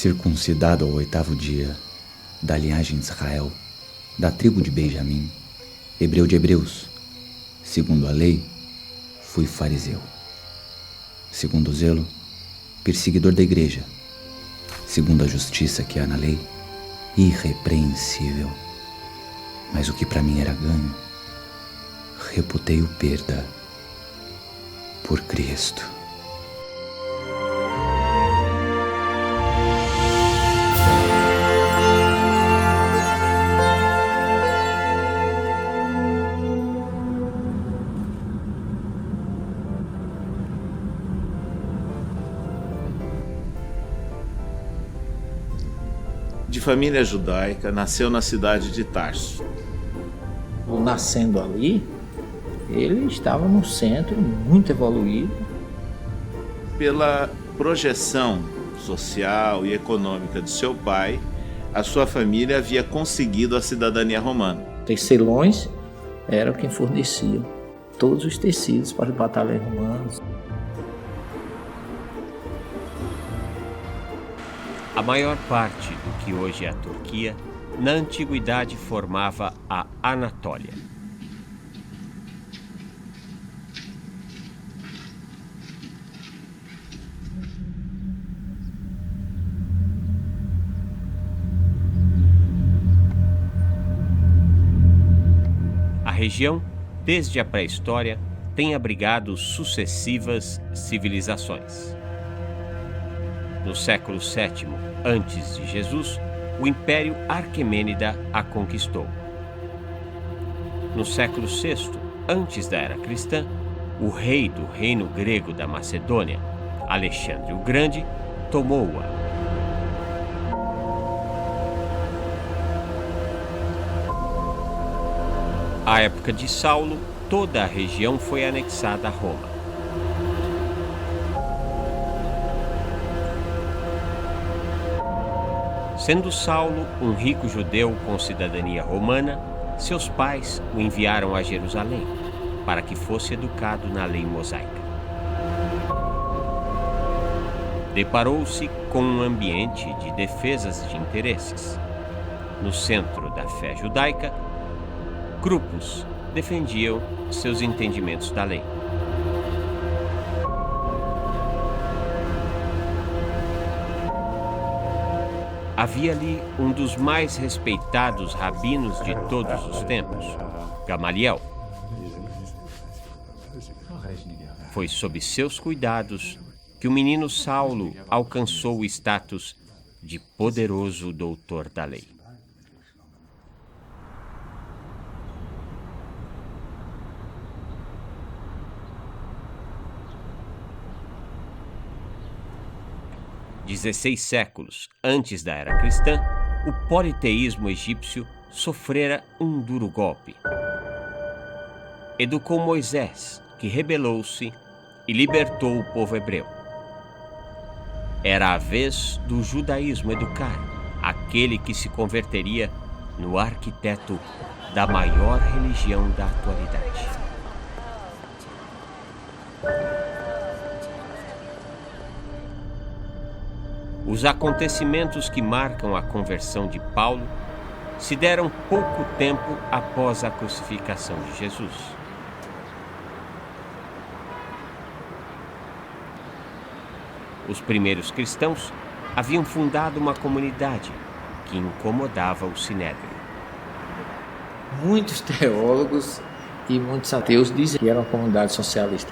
Circuncidado ao 8º dia, da linhagem de Israel, da tribo de Benjamim, hebreu de hebreus, segundo a lei, fui fariseu. Segundo o zelo, perseguidor da igreja. Segundo a justiça que há na lei, irrepreensível. Mas o que para mim era ganho, reputei-o perda por Cristo. De família judaica, nasceu na cidade de Tarso. Nascendo ali, ele estava num centro muito evoluído. Pela projeção social e econômica de seu pai, a sua família havia conseguido a cidadania romana. Tecelões eram quem forneciam todos os tecidos para os batalhões romanos. A maior parte do que hoje é a Turquia, na antiguidade formava a Anatólia. A região, desde a pré-história, tem abrigado sucessivas civilizações. No século VII antes de Jesus, o Império Aquemênida a conquistou. No século VI antes da Era Cristã, o rei do reino grego da Macedônia, Alexandre o Grande, tomou-a. À época de Saulo, toda a região foi anexada a Roma. Sendo Saulo um rico judeu com cidadania romana, seus pais o enviaram a Jerusalém, para que fosse educado na lei mosaica. Deparou-se com um ambiente de defesas de interesses. No centro da fé judaica, grupos defendiam seus entendimentos da lei. Havia ali um dos mais respeitados rabinos de todos os tempos, Gamaliel. Foi sob seus cuidados que o menino Saulo alcançou o status de poderoso doutor da lei. Dezesseis séculos antes da Era Cristã, o politeísmo egípcio sofrera um duro golpe. Educou Moisés, que rebelou-se e libertou o povo hebreu. Era a vez do judaísmo educar aquele que se converteria no arquiteto da maior religião da atualidade. Os acontecimentos que marcam a conversão de Paulo se deram pouco tempo após a crucificação de Jesus. Os primeiros cristãos haviam fundado uma comunidade que incomodava o Sinédrio. Muitos teólogos e muitos ateus dizem que era uma comunidade socialista.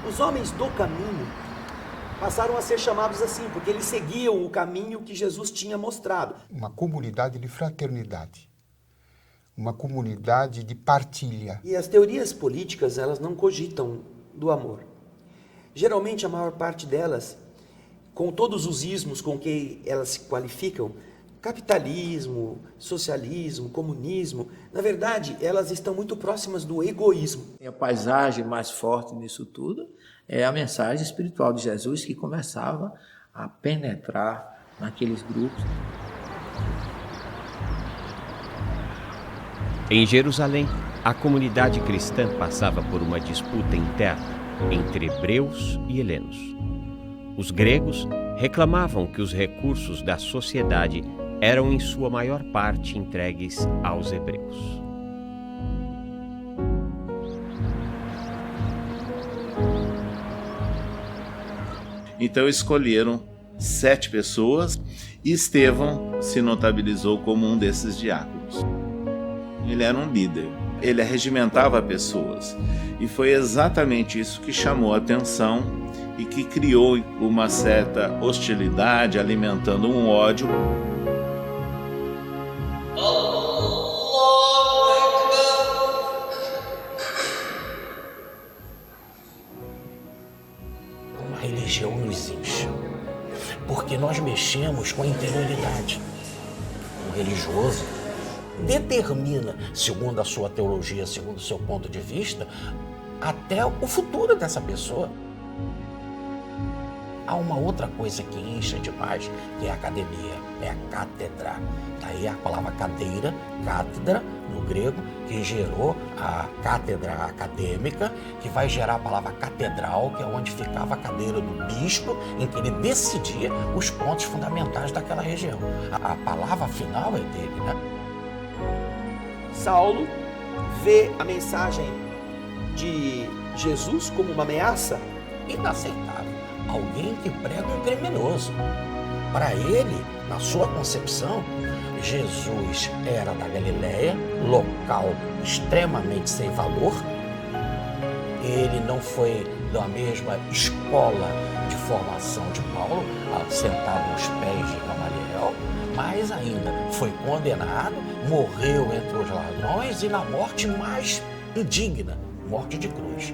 Os homens do caminho passaram a ser chamados assim, porque eles seguiam o caminho que Jesus tinha mostrado. Uma comunidade de fraternidade, uma comunidade de partilha. E as teorias políticas, elas não cogitam do amor. Geralmente, a maior parte delas, com todos os ismos com que elas se qualificam, capitalismo, socialismo, comunismo, na verdade, elas estão muito próximas do egoísmo. A paisagem mais forte nisso tudo é a mensagem espiritual de Jesus que começava a penetrar naqueles grupos. Em Jerusalém, a comunidade cristã passava por uma disputa interna entre hebreus e helenos. Os gregos reclamavam que os recursos da sociedade eram em sua maior parte entregues aos hebreus. Então escolheram 7 pessoas e Estevão se notabilizou como um desses diáconos. Ele era um líder, ele arregimentava pessoas e foi exatamente isso que chamou a atenção e que criou uma certa hostilidade, alimentando um ódio. Uma religião nos incha, porque nós mexemos com a interioridade. O religioso determina, segundo a sua teologia, segundo o seu ponto de vista, até o futuro dessa pessoa. Há uma outra coisa que incha demais, que é a academia, é a cátedra. Daí a palavra cadeira, cátedra, no grego, que gerou a cátedra acadêmica, que vai gerar a palavra catedral, que é onde ficava a cadeira do bispo, em que ele decidia os pontos fundamentais daquela região. A palavra final é dele, né? Saulo vê a mensagem de Jesus como uma ameaça Inaceitável. Alguém que prega um criminoso. Para ele, na sua concepção, Jesus era da Galileia, local extremamente sem valor. Ele não foi da mesma escola de formação de Paulo, sentado aos pés de Gamaliel, mas ainda foi condenado, morreu entre os ladrões e na morte mais indigna, morte de cruz.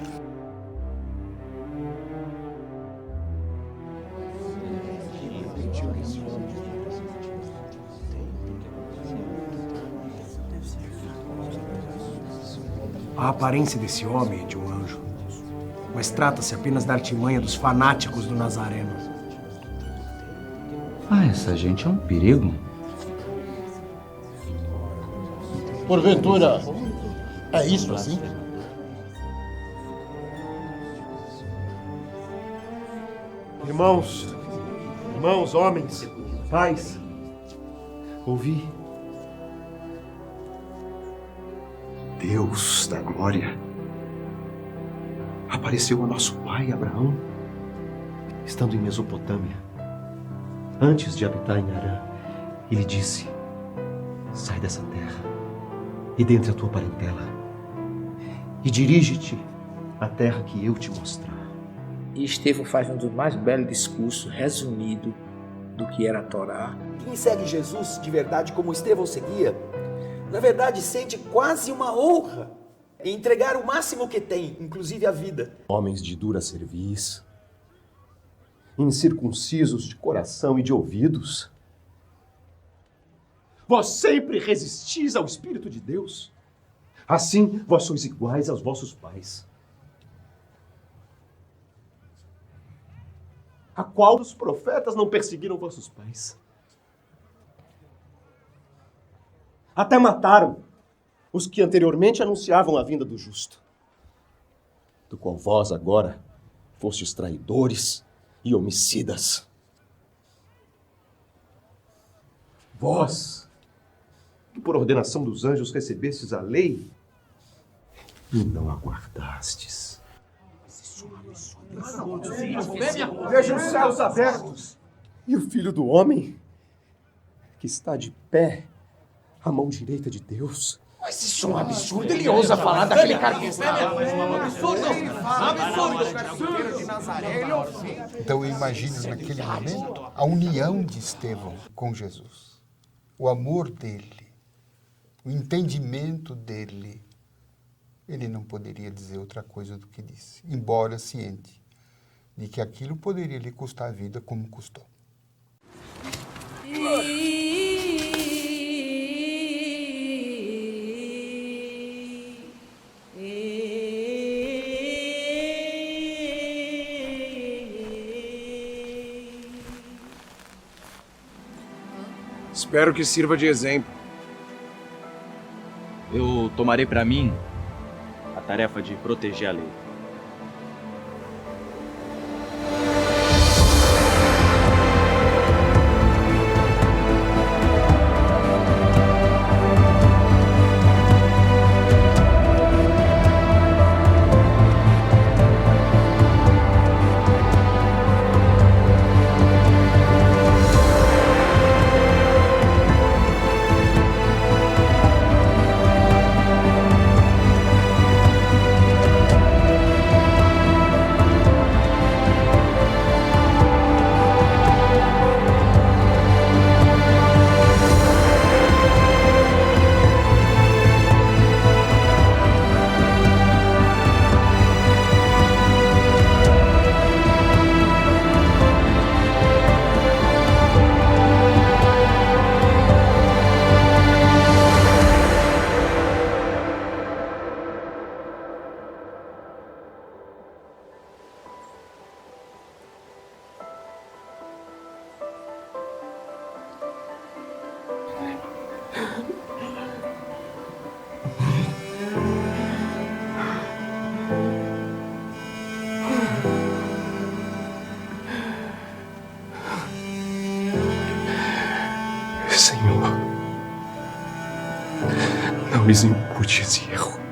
A aparência desse homem é de um anjo, mas trata-se apenas da artimanha dos fanáticos do Nazareno. Ah, essa gente é um perigo. Porventura, é isso assim? Irmãos, homens, pais, ouvi. Deus da glória apareceu a nosso pai Abraão, estando em Mesopotâmia, antes de habitar em Harã. Ele disse: sai dessa terra e dentre a tua parentela e dirige-te à terra que eu te mostrar. E Estevão faz um dos mais belos discursos, resumido, do que era a Torá. Quem segue Jesus de verdade como Estevão seguia, na verdade sente quase uma honra em entregar o máximo que tem, inclusive a vida. Homens de dura cerviz, incircuncisos de coração e de ouvidos, vós sempre resistis ao Espírito de Deus. Assim, vós sois iguais aos vossos pais. A qual dos profetas não perseguiram vossos pais? Até mataram os que anteriormente anunciavam a vinda do justo, do qual vós agora fostes traidores e homicidas. Vós, que por ordenação dos anjos recebestes a lei e não a guardastes. Veja os céus abertos e o Filho do Homem que está de pé à mão direita de Deus. Mas isso é um absurdo, ele ousa falar daquele cara que está... Então eu imagino naquele momento a união de Estevão com Jesus, o amor dele, o entendimento dele. Ele não poderia dizer outra coisa do que disse, embora ciente de que aquilo poderia lhe custar a vida como custou. Espero que sirva de exemplo. Eu tomarei para mim a tarefa de proteger a lei. Não lhes impute esse erro.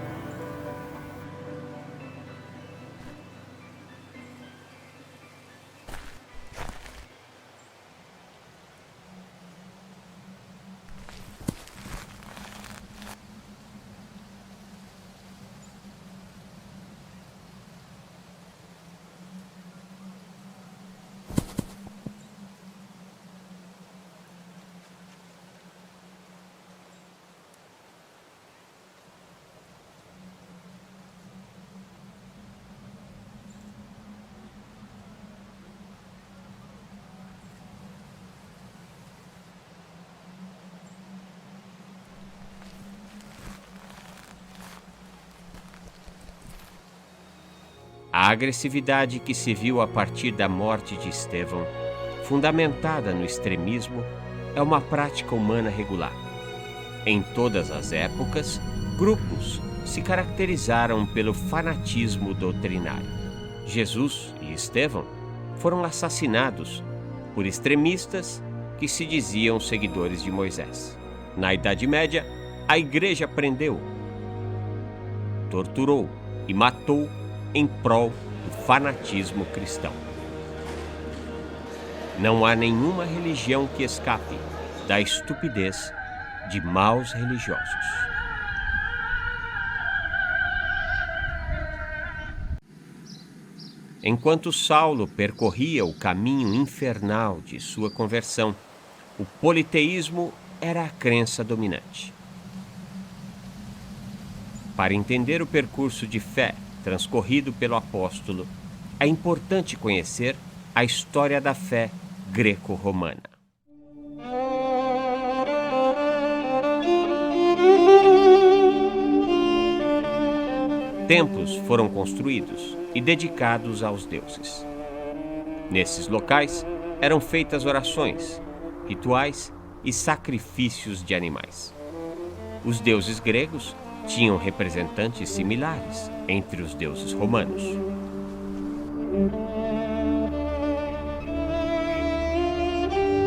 A agressividade que se viu a partir da morte de Estevão, fundamentada no extremismo, é uma prática humana regular. Em todas as épocas, grupos se caracterizaram pelo fanatismo doutrinário. Jesus e Estevão foram assassinados por extremistas que se diziam seguidores de Moisés. Na Idade Média, a Igreja prendeu, torturou e matou em prol do fanatismo cristão. Não há nenhuma religião que escape da estupidez de maus religiosos. Enquanto Saulo percorria o caminho infernal de sua conversão, o politeísmo era a crença dominante. Para entender o percurso de fé transcorrido pelo apóstolo, é importante conhecer a história da fé greco-romana. Templos foram construídos e dedicados aos deuses. Nesses locais eram feitas orações, rituais e sacrifícios de animais. Os deuses gregos tinham representantes similares entre os deuses romanos.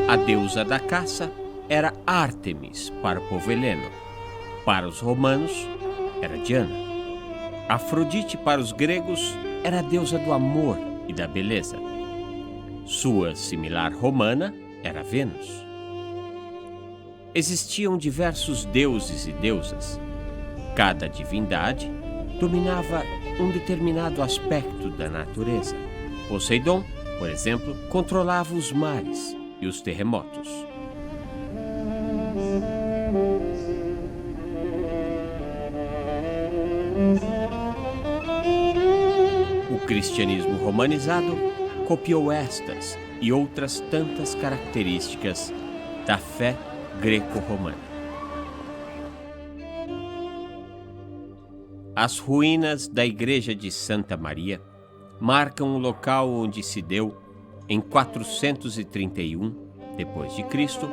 A deusa da caça era Ártemis para o povo heleno. Para os romanos, era Diana. Afrodite para os gregos era a deusa do amor e da beleza. Sua similar romana era Vênus. Existiam diversos deuses e deusas. Cada divindade dominava um determinado aspecto da natureza. Poseidon, por exemplo, controlava os mares e os terremotos. O cristianismo romanizado copiou estas e outras tantas características da fé greco-romana. As ruínas da igreja de Santa Maria marcam o local onde se deu, em 431 d.C.,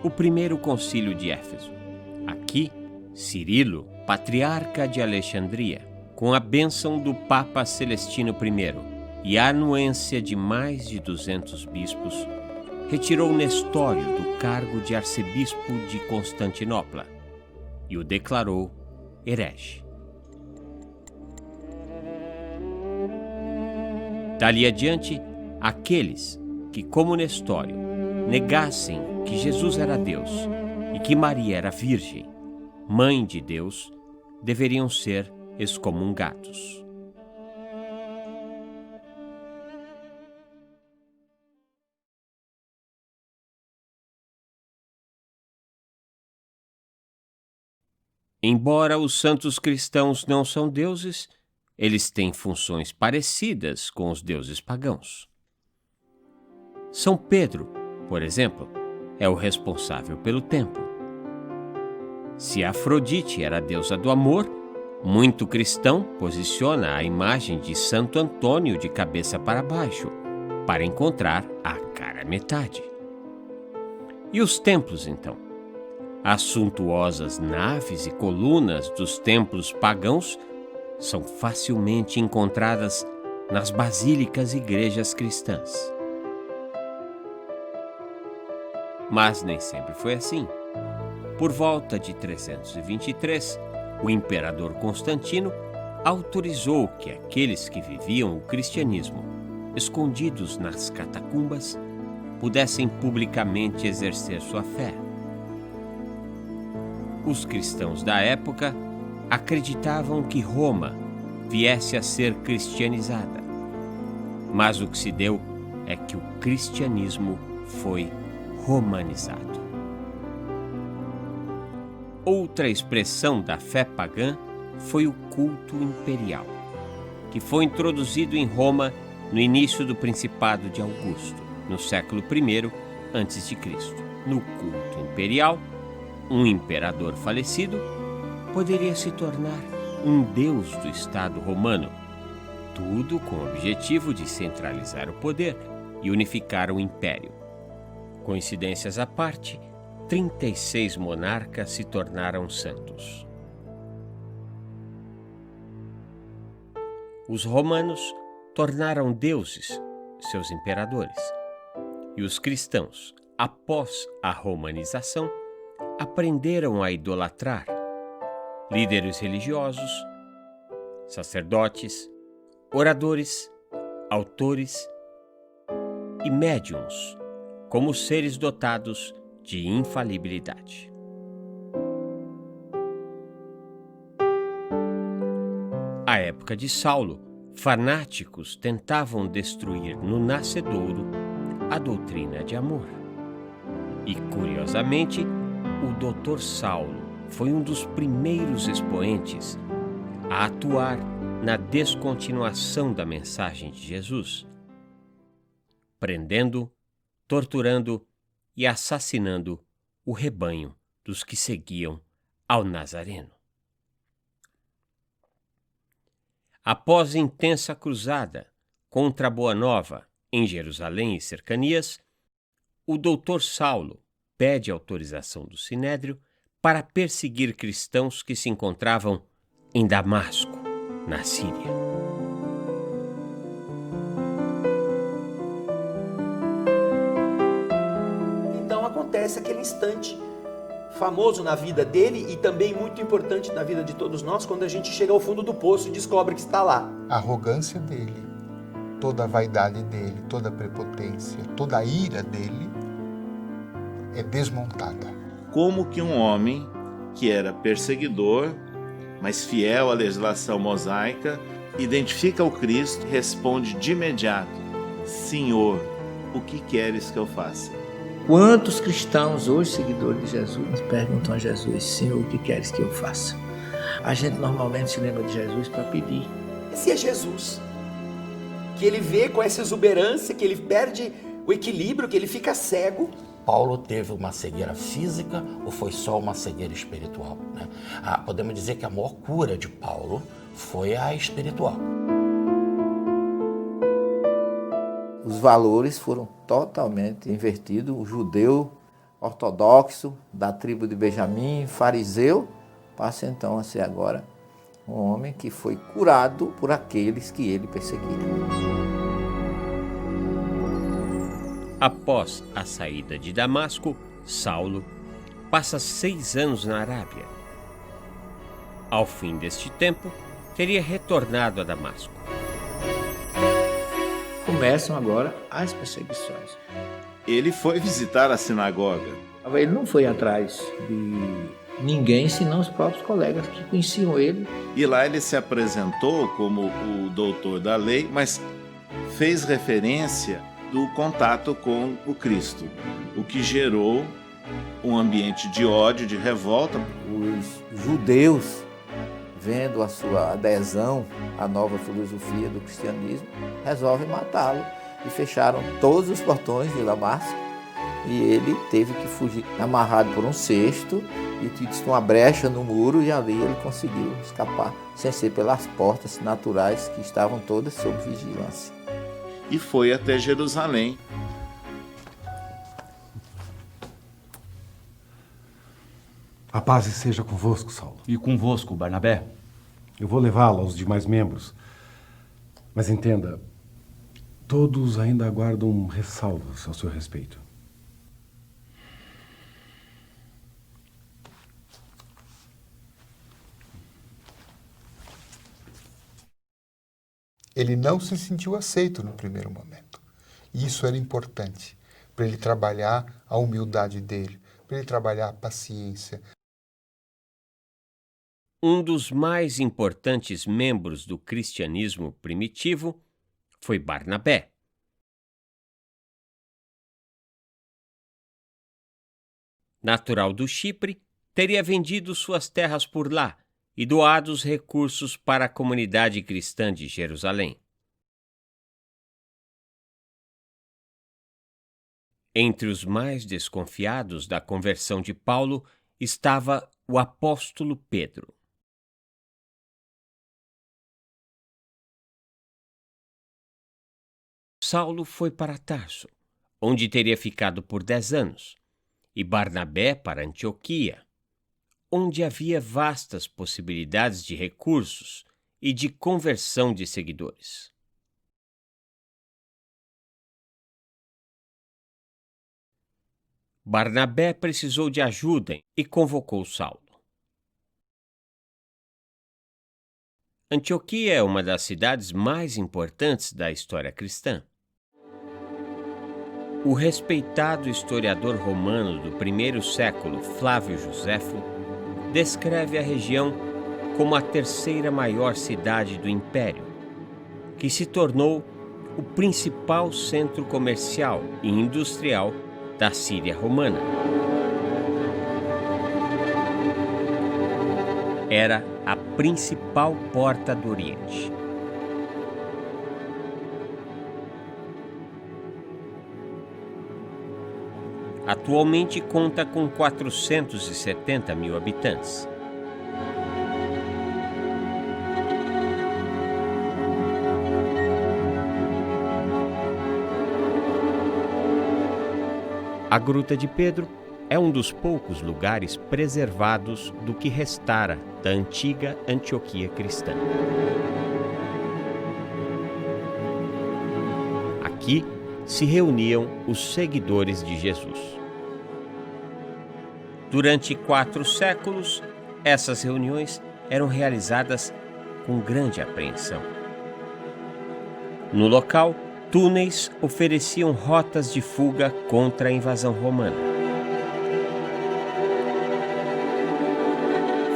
o primeiro concílio de Éfeso. Aqui, Cirilo, patriarca de Alexandria, com a bênção do Papa Celestino I e a anuência de mais de 200 bispos, retirou Nestório do cargo de arcebispo de Constantinopla e o declarou herege. Dali adiante, aqueles que, como Nestório, negassem que Jesus era Deus e que Maria era virgem, mãe de Deus, deveriam ser excomungados. Embora os santos cristãos não são deuses, eles têm funções parecidas com os deuses pagãos. São Pedro, por exemplo, é o responsável pelo templo. Se Afrodite era a deusa do amor, muito cristão posiciona a imagem de Santo Antônio de cabeça para baixo, para encontrar a cara metade. E os templos, então? As suntuosas naves e colunas dos templos pagãos são facilmente encontradas nas basílicas e igrejas cristãs. Mas nem sempre foi assim. Por volta de 323, o imperador Constantino autorizou que aqueles que viviam o cristianismo, escondidos nas catacumbas, pudessem publicamente exercer sua fé. Os cristãos da época acreditavam que Roma viesse a ser cristianizada, mas o que se deu é que o cristianismo foi romanizado. Outra expressão da fé pagã foi o culto imperial, que foi introduzido em Roma no início do Principado de Augusto, no século I a.C. No culto imperial, um imperador falecido poderia se tornar um deus do Estado romano, tudo com o objetivo de centralizar o poder e unificar o império. Coincidências à parte, 36 monarcas se tornaram santos. Os romanos tornaram deuses seus imperadores, e os cristãos, após a romanização, aprenderam a idolatrar líderes religiosos, sacerdotes, oradores, autores e médiuns como seres dotados de infalibilidade. À época de Saulo, fanáticos tentavam destruir no nascedouro a doutrina de amor. E, curiosamente, o Dr. Saulo foi um dos primeiros expoentes a atuar na descontinuação da mensagem de Jesus, prendendo, torturando e assassinando o rebanho dos que seguiam ao Nazareno. Após intensa cruzada contra a Boa Nova em Jerusalém e cercanias, o Dr. Saulo pede autorização do Sinédrio para perseguir cristãos que se encontravam em Damasco, na Síria. Então acontece aquele instante famoso na vida dele e também muito importante na vida de todos nós, quando a gente chega ao fundo do poço e descobre que está lá. A arrogância dele, toda a vaidade dele, toda a prepotência, toda a ira dele é desmontada. Como que um homem que era perseguidor, mas fiel à legislação mosaica, identifica o Cristo e responde de imediato: Senhor, o que queres que eu faça? Quantos cristãos hoje, seguidores de Jesus, perguntam a Jesus: Senhor, o que queres que eu faça? A gente normalmente se lembra de Jesus para pedir. Esse é Jesus, que ele vê com essa exuberância, que ele perde o equilíbrio, que ele fica cego. Paulo teve uma cegueira física ou foi só uma cegueira espiritual, né? Podemos dizer que a maior cura de Paulo foi a espiritual. Os valores foram totalmente invertidos. O judeu ortodoxo da tribo de Benjamim, fariseu, passa então a ser agora um homem que foi curado por aqueles que ele perseguia. Após a saída de Damasco, Saulo passa 6 anos na Arábia. Ao fim deste tempo, teria retornado a Damasco. Começam agora as perseguições. Ele foi visitar a sinagoga. Ele não foi atrás de ninguém, senão os próprios colegas que conheciam ele. E lá ele se apresentou como o doutor da lei, mas fez referência do contato com o Cristo, o que gerou um ambiente de ódio, de revolta. Os judeus, vendo a sua adesão à nova filosofia do cristianismo, resolvem matá-lo e fecharam todos os portões de Damasco e ele teve que fugir amarrado por um cesto e tinha uma brecha no muro e ali ele conseguiu escapar sem ser pelas portas naturais que estavam todas sob vigilância. E foi até Jerusalém. A paz seja convosco, Saulo. E convosco, Barnabé. Eu vou levá-lo aos demais membros. Mas entenda, todos ainda aguardam ressalvas ao seu respeito. Ele não se sentiu aceito no primeiro momento. E isso era importante para ele trabalhar a humildade dele, para ele trabalhar a paciência. Um dos mais importantes membros do cristianismo primitivo foi Barnabé. Natural do Chipre, teria vendido suas terras por lá e doado os recursos para a comunidade cristã de Jerusalém. Entre os mais desconfiados da conversão de Paulo estava o apóstolo Pedro. Saulo foi para Tarso, onde teria ficado por 10 anos, e Barnabé para Antioquia, onde havia vastas possibilidades de recursos e de conversão de seguidores. Barnabé precisou de ajuda e convocou Saulo. Antioquia é uma das cidades mais importantes da história cristã. O respeitado historiador romano do primeiro século, Flávio Joséfo, descreve a região como a terceira maior cidade do Império, que se tornou o principal centro comercial e industrial da Síria romana. Era a principal porta do Oriente. Atualmente conta com 470 mil habitantes. A Gruta de Pedro é um dos poucos lugares preservados do que restara da antiga Antioquia cristã. Aqui se reuniam os seguidores de Jesus. Durante 4 séculos, essas reuniões eram realizadas com grande apreensão. No local, túneis ofereciam rotas de fuga contra a invasão romana.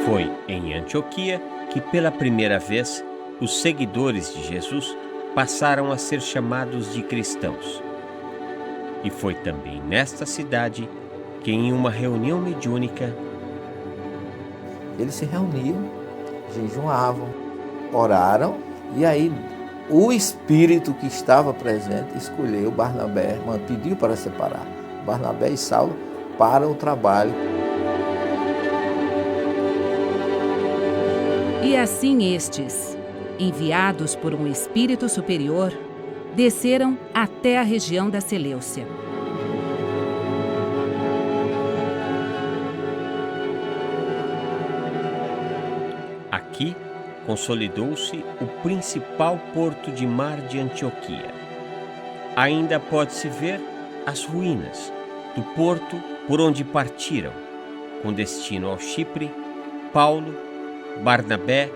Foi em Antioquia que, pela primeira vez, os seguidores de Jesus passaram a ser chamados de cristãos. E foi também nesta cidade que, em uma reunião mediúnica, eles se reuniam, jejuavam, oraram, e aí o Espírito que estava presente escolheu Barnabé, pediu para separar Barnabé e Saulo para o trabalho. E assim estes, enviados por um Espírito superior, desceram até a região da Seleucia. Aqui consolidou-se o principal porto de mar de Antioquia. Ainda pode-se ver as ruínas do porto por onde partiram, com destino ao Chipre, Paulo, Barnabé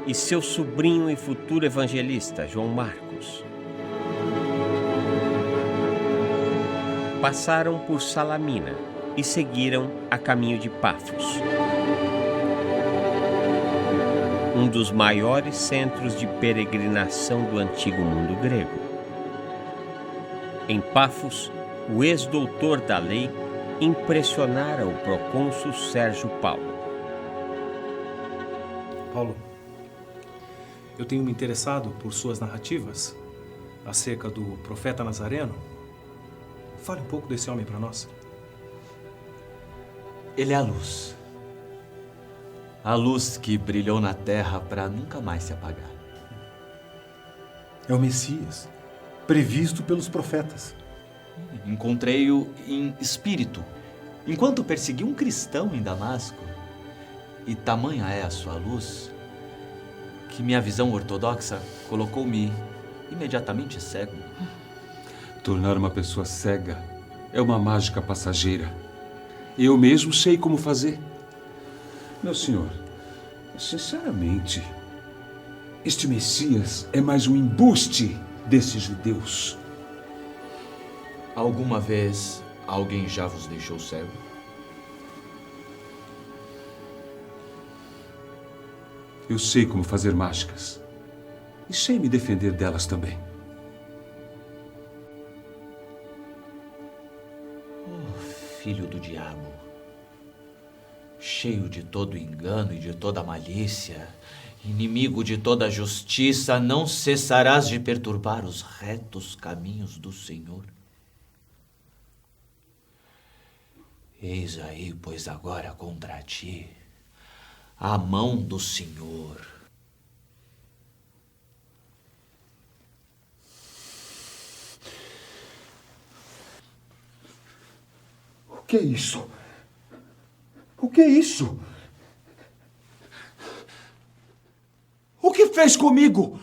e seu sobrinho e futuro evangelista, João Marcos. Passaram por Salamina e seguiram a caminho de Pafos, um dos maiores centros de peregrinação do antigo mundo grego. Em Pafos, o ex-doutor da lei impressionara o procônsul Sérgio Paulo. Paulo, eu tenho me interessado por suas narrativas acerca do profeta Nazareno. Fale um pouco desse homem para nós. Ele é a luz. A luz que brilhou na terra para nunca mais se apagar. É o Messias, previsto pelos profetas. Encontrei-o em espírito, enquanto persegui um cristão em Damasco. E tamanha é a sua luz, que minha visão ortodoxa colocou-me imediatamente cego. Tornar uma pessoa cega é uma mágica passageira. Eu mesmo sei como fazer. Meu senhor, sinceramente, Este Messias é mais um embuste desses judeus. Alguma vez alguém já vos deixou cego? Eu sei como fazer mágicas. E sei me defender delas também. Oh, filho do diabo. Cheio de todo engano e de toda malícia, inimigo de toda justiça, não cessarás de perturbar os retos caminhos do Senhor. Eis aí, pois agora contra ti, a mão do Senhor. O que é isso? O que é isso? O que fez comigo?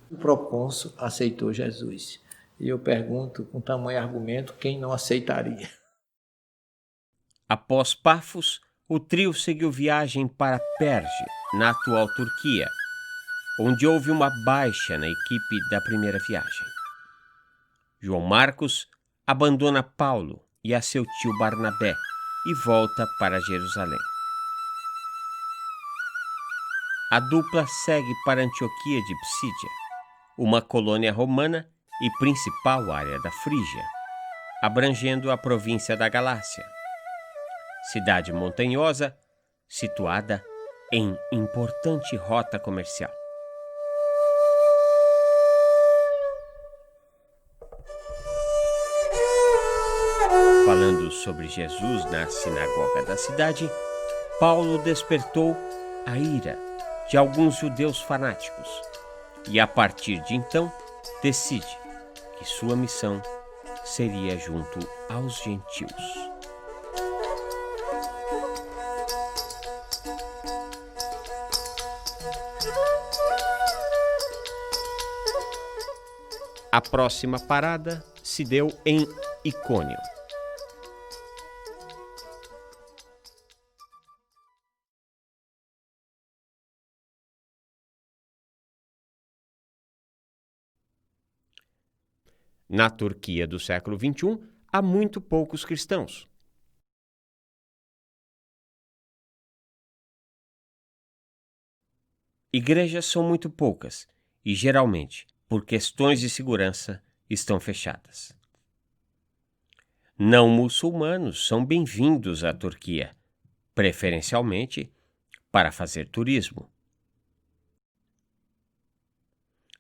O procônsul aceitou Jesus. E eu pergunto, com tamanho argumento, quem não aceitaria? Após Pafos, o trio seguiu viagem para Perge, na atual Turquia, onde houve uma baixa na equipe da primeira viagem. João Marcos abandona Paulo e a seu tio Barnabé e volta para Jerusalém. A dupla segue para Antioquia de Psídia, uma colônia romana e principal área da Frígia, abrangendo a província da Galácia, cidade montanhosa situada em importante rota comercial. Falando sobre Jesus na sinagoga da cidade, Paulo despertou a ira de alguns judeus fanáticos e, a partir de então, decide que sua missão seria junto aos gentios. A próxima parada se deu em Icônio. Na Turquia do século XXI, há muito poucos cristãos. Igrejas são muito poucas e, geralmente, por questões de segurança, estão fechadas. Não muçulmanos são bem-vindos à Turquia, preferencialmente para fazer turismo.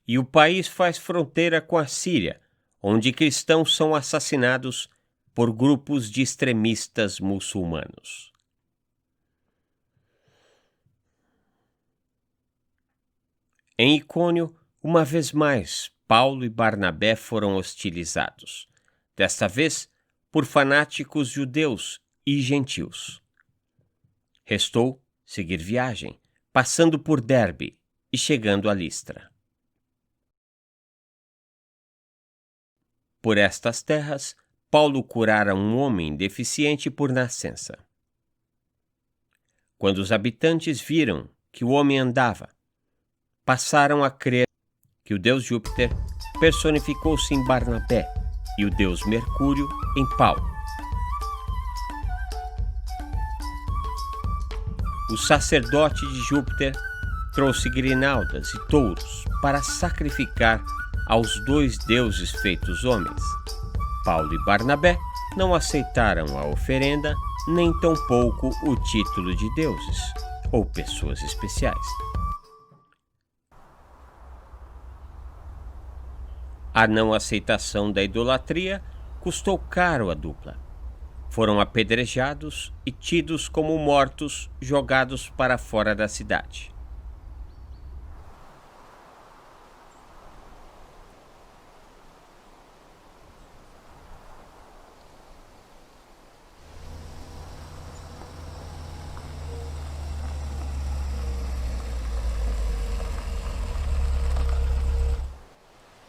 E o país faz fronteira com a Síria, onde cristãos são assassinados por grupos de extremistas muçulmanos. Em Icônio, uma vez mais, Paulo e Barnabé foram hostilizados, desta vez por fanáticos judeus e gentios. Restou seguir viagem, passando por Derbe e chegando a Listra. Por estas terras, Paulo curara um homem deficiente por nascença. Quando os habitantes viram que o homem andava, passaram a crer que o deus Júpiter personificou-se em Barnabé e o deus Mercúrio em Paulo. O sacerdote de Júpiter trouxe grinaldas e touros para sacrificar aos dois deuses feitos homens. Paulo e Barnabé não aceitaram a oferenda, nem tampouco o título de deuses ou pessoas especiais. A não aceitação da idolatria custou caro à dupla. Foram apedrejados e tidos como mortos, jogados para fora da cidade.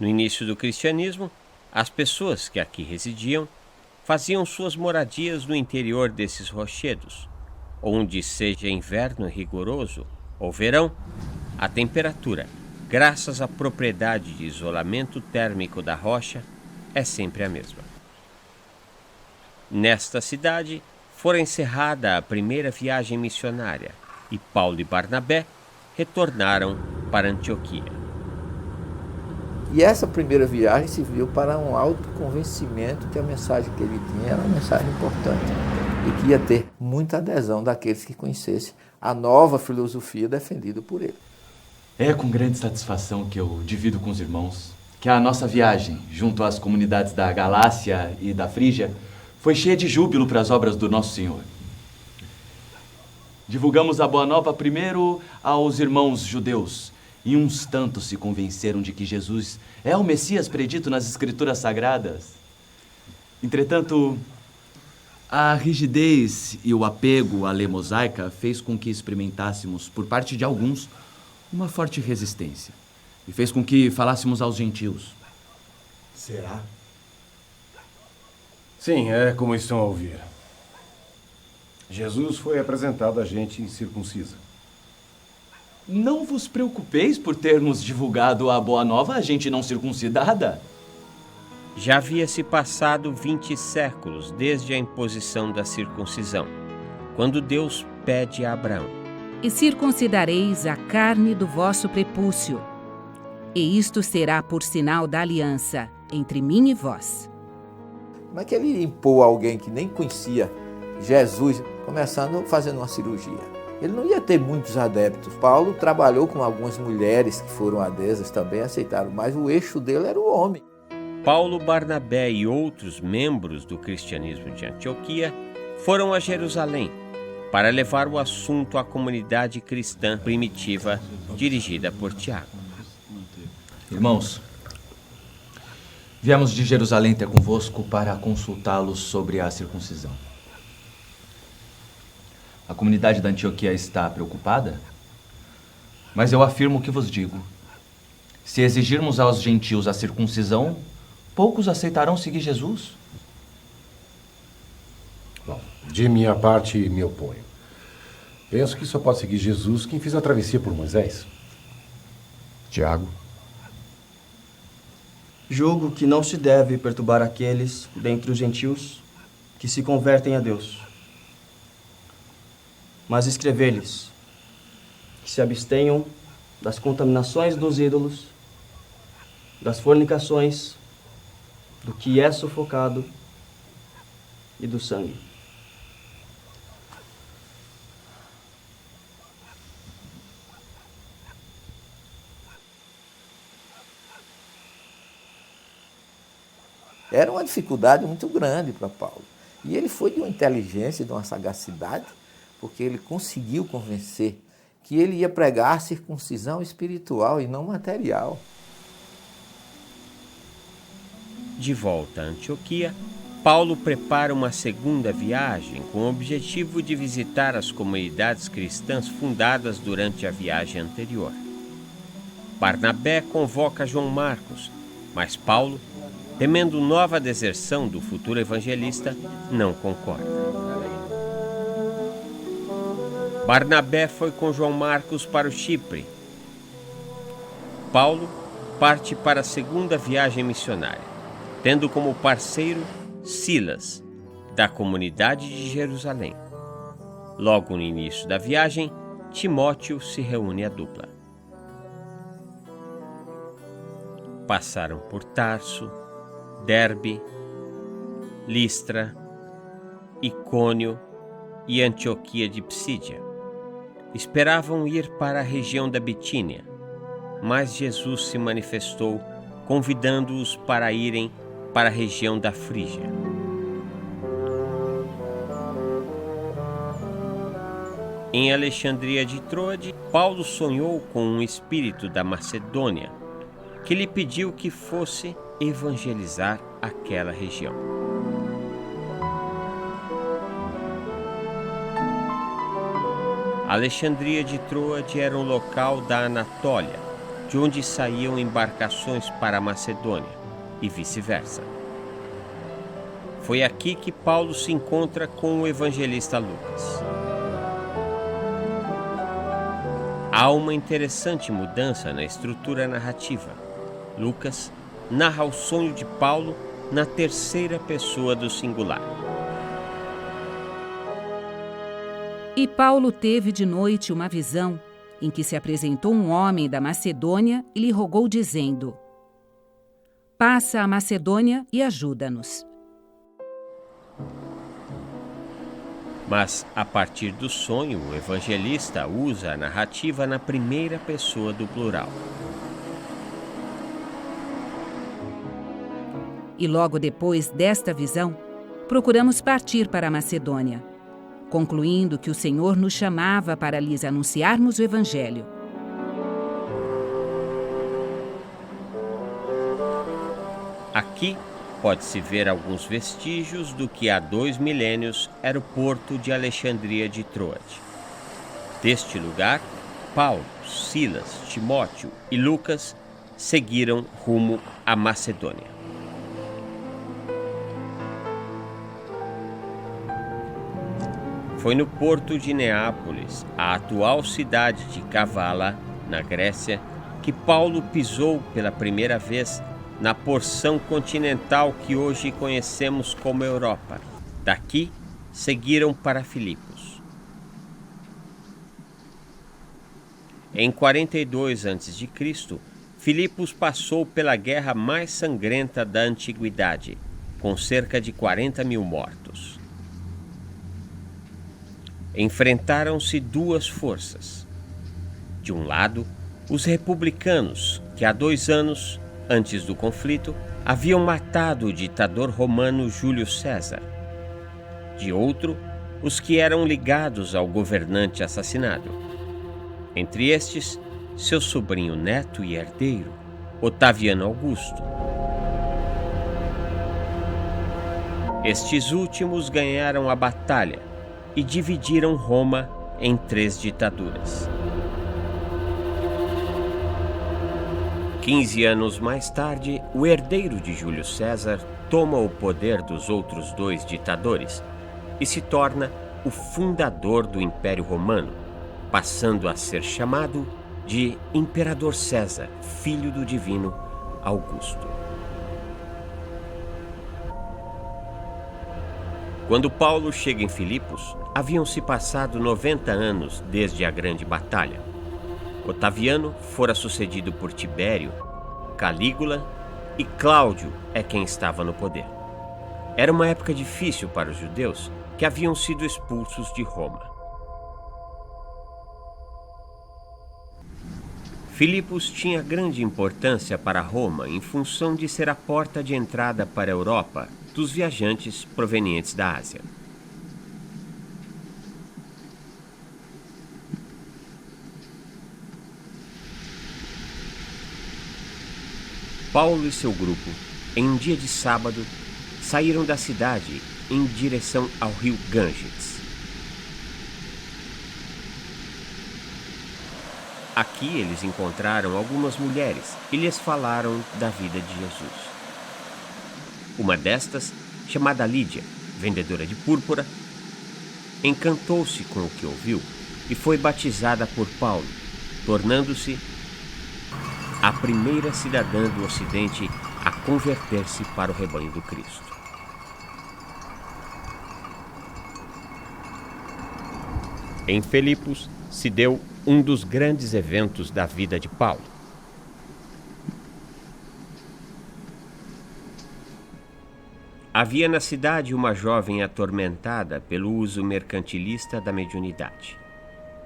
No início do cristianismo, as pessoas que aqui residiam faziam suas moradias no interior desses rochedos, onde, seja inverno rigoroso O verão, a temperatura, graças à propriedade de isolamento térmico da rocha, é sempre a mesma. Nesta cidade, fora encerrada a primeira viagem missionária e Paulo e Barnabé retornaram para Antioquia. E essa primeira viagem serviu para um autoconvencimento que a mensagem que ele tinha era uma mensagem importante e que ia ter muita adesão daqueles que conhecessem a nova filosofia defendida por ele. É com grande satisfação que eu divido com os irmãos que a nossa viagem junto às comunidades da Galácia e da Frígia foi cheia de júbilo para as obras do Nosso Senhor. Divulgamos a Boa Nova primeiro aos irmãos judeus, e uns tantos se convenceram de que Jesus é o Messias predito nas Escrituras Sagradas. Entretanto, a rigidez e o apego à lei mosaica fez com que experimentássemos, por parte de alguns, uma forte resistência, e fez com que falássemos aos gentios. Será? Sim, é como estão a ouvir. Jesus foi apresentado a gente incircuncisa. Não vos preocupeis por termos divulgado a Boa Nova a gente não circuncidada. Já havia se passado 20 séculos desde a imposição da circuncisão, quando Deus pede a Abraão: E circuncidareis a carne do vosso prepúcio, e isto será por sinal da aliança entre mim e vós. Como é que ele impôs alguém que nem conhecia Jesus, começando fazendo uma cirurgia? Ele não ia ter muitos adeptos. Paulo trabalhou com algumas mulheres que foram adesas também, aceitaram, mas o eixo dele era o homem. Paulo, Barnabé e outros membros do cristianismo de Antioquia foram a Jerusalém para levar o assunto à comunidade cristã primitiva dirigida por Tiago. Irmãos, viemos de Jerusalém ter convosco para consultá-los sobre a circuncisão. A comunidade da Antioquia está preocupada, mas eu afirmo o que vos digo. Se exigirmos aos gentios a circuncisão, poucos aceitarão seguir Jesus. Bom, de minha parte, me oponho. Penso que só pode seguir Jesus quem fez a travessia por Moisés. Tiago? Julgo que não se deve perturbar aqueles, dentre os gentios, que se convertem a Deus. Mas escrever-lhes que se abstenham das contaminações dos ídolos, das fornicações, do que é sufocado e do sangue. Era uma dificuldade muito grande para Paulo. E ele foi de uma inteligência, de uma sagacidade, porque ele conseguiu convencer que ele ia pregar a circuncisão espiritual e não material. De volta a Antioquia, Paulo prepara uma segunda viagem com o objetivo de visitar as comunidades cristãs fundadas durante a viagem anterior. Barnabé convoca João Marcos, mas Paulo, temendo nova deserção do futuro evangelista, não concorda. Barnabé foi com João Marcos para o Chipre. Paulo parte para a segunda viagem missionária, tendo como parceiro Silas, da comunidade de Jerusalém. Logo no início da viagem, Timóteo se reúne à dupla. Passaram por Tarso, Derbe, Listra, Icônio e Antioquia de Psídia. Esperavam ir para a região da Bitínia, mas Jesus se manifestou, convidando-os para irem para a região da Frígia. Em Alexandria de Troade, Paulo sonhou com um espírito da Macedônia, que lhe pediu que fosse evangelizar aquela região. Alexandria de Troade era um local da Anatólia, de onde saíam embarcações para a Macedônia, e vice-versa. Foi aqui que Paulo se encontra com o evangelista Lucas. há uma interessante mudança na estrutura narrativa. Lucas narra o sonho de Paulo na terceira pessoa do singular. E Paulo teve de noite uma visão, em que se apresentou um homem da Macedônia e lhe rogou, dizendo: passa a Macedônia e ajuda-nos. Mas, a partir do sonho, o evangelista usa a narrativa na primeira pessoa do plural. E logo depois desta visão, procuramos partir para a Macedônia, concluindo que o Senhor nos chamava para lhes anunciarmos o Evangelho. Aqui pode-se ver alguns vestígios do que há 2 milênios era o porto de Alexandria de Troade. Deste lugar, Paulo, Silas, Timóteo e Lucas seguiram rumo à Macedônia. Foi no porto de Neápolis, a atual cidade de Kavala, na Grécia, que Paulo pisou pela primeira vez na porção continental que hoje conhecemos como Europa. Daqui, seguiram para Filipos. Em 42 a.C., Filipos passou pela guerra mais sangrenta da antiguidade, com cerca de 40 mil mortos. Enfrentaram-se 2 forças. De um lado, os republicanos, que há 2 anos, antes do conflito, haviam matado o ditador romano Júlio César. De outro, os que eram ligados ao governante assassinado. Entre estes, seu sobrinho neto e herdeiro, Otaviano Augusto. Estes últimos ganharam a batalha e dividiram Roma em 3 ditaduras. 15 anos mais tarde, o herdeiro de Júlio César toma o poder dos outros 2 ditadores e se torna o fundador do Império Romano, passando a ser chamado de Imperador César, filho do divino Augusto. Quando Paulo chega em Filipos, haviam-se passado 90 anos desde a grande batalha. Otaviano fora sucedido por Tibério, Calígula e Cláudio é quem estava no poder. Era uma época difícil para os judeus que haviam sido expulsos de Roma. Filipos tinha grande importância para Roma em função de ser a porta de entrada para a Europa dos viajantes provenientes da Ásia. Paulo e seu grupo, em um dia de sábado, saíram da cidade em direção ao rio Ganges. Aqui eles encontraram algumas mulheres e lhes falaram da vida de Jesus. Uma destas, chamada Lídia, vendedora de púrpura, encantou-se com o que ouviu e foi batizada por Paulo, tornando-se a primeira cidadã do Ocidente a converter-se para o rebanho do Cristo. Em Filipos se deu um dos grandes eventos da vida de Paulo. Havia na cidade uma jovem atormentada pelo uso mercantilista da mediunidade.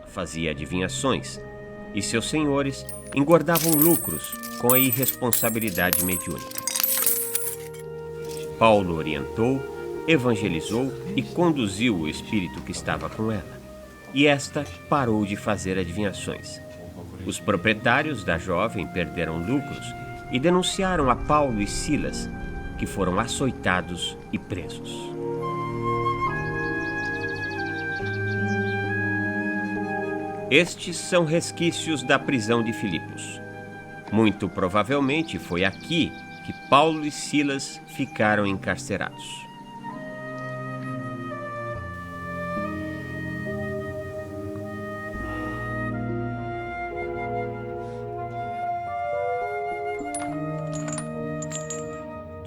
Fazia adivinhações e seus senhores engordavam lucros com a irresponsabilidade mediúnica. Paulo orientou, evangelizou e conduziu o espírito que estava com ela. E esta parou de fazer adivinhações. Os proprietários da jovem perderam lucros e denunciaram a Paulo e Silas, que foram açoitados e presos. Estes são resquícios da prisão de Filipos. Muito provavelmente foi aqui que Paulo e Silas ficaram encarcerados.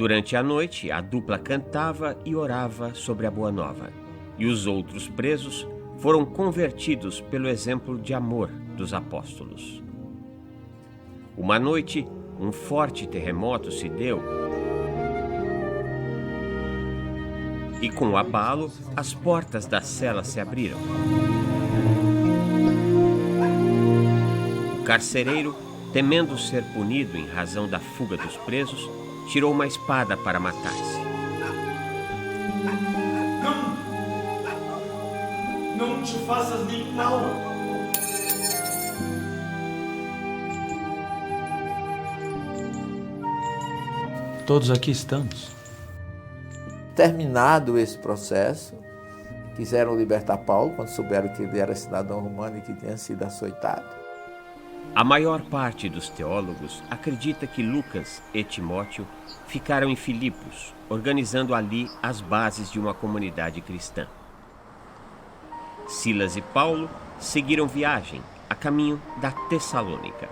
Durante a noite, a dupla cantava e orava sobre a Boa Nova, e os outros presos foram convertidos pelo exemplo de amor dos apóstolos. Uma noite, um forte terremoto se deu e, com o abalo, as portas da cela se abriram. O carcereiro, temendo ser punido em razão da fuga dos presos, tirou uma espada para matar-se. Não te faças nem mal. Todos aqui estamos. Terminado esse processo, quiseram libertar Paulo quando souberam que ele era cidadão romano e que tinha sido açoitado. A maior parte dos teólogos acredita que Lucas e Timóteo ficaram em Filipos, organizando ali as bases de uma comunidade cristã. Silas e Paulo seguiram viagem a caminho da Tessalônica.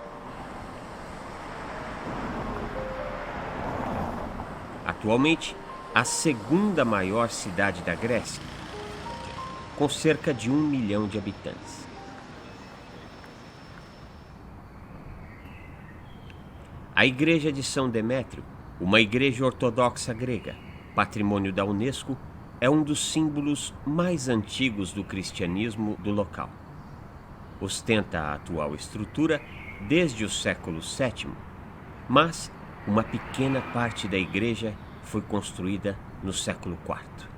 Atualmente, a segunda maior cidade da Grécia, com cerca de 1 milhão de habitantes. A Igreja de São Demétrio, uma igreja ortodoxa grega, patrimônio da Unesco, é um dos símbolos mais antigos do cristianismo do local. Ostenta a atual estrutura desde o século VII, mas uma pequena parte da igreja foi construída no século IV.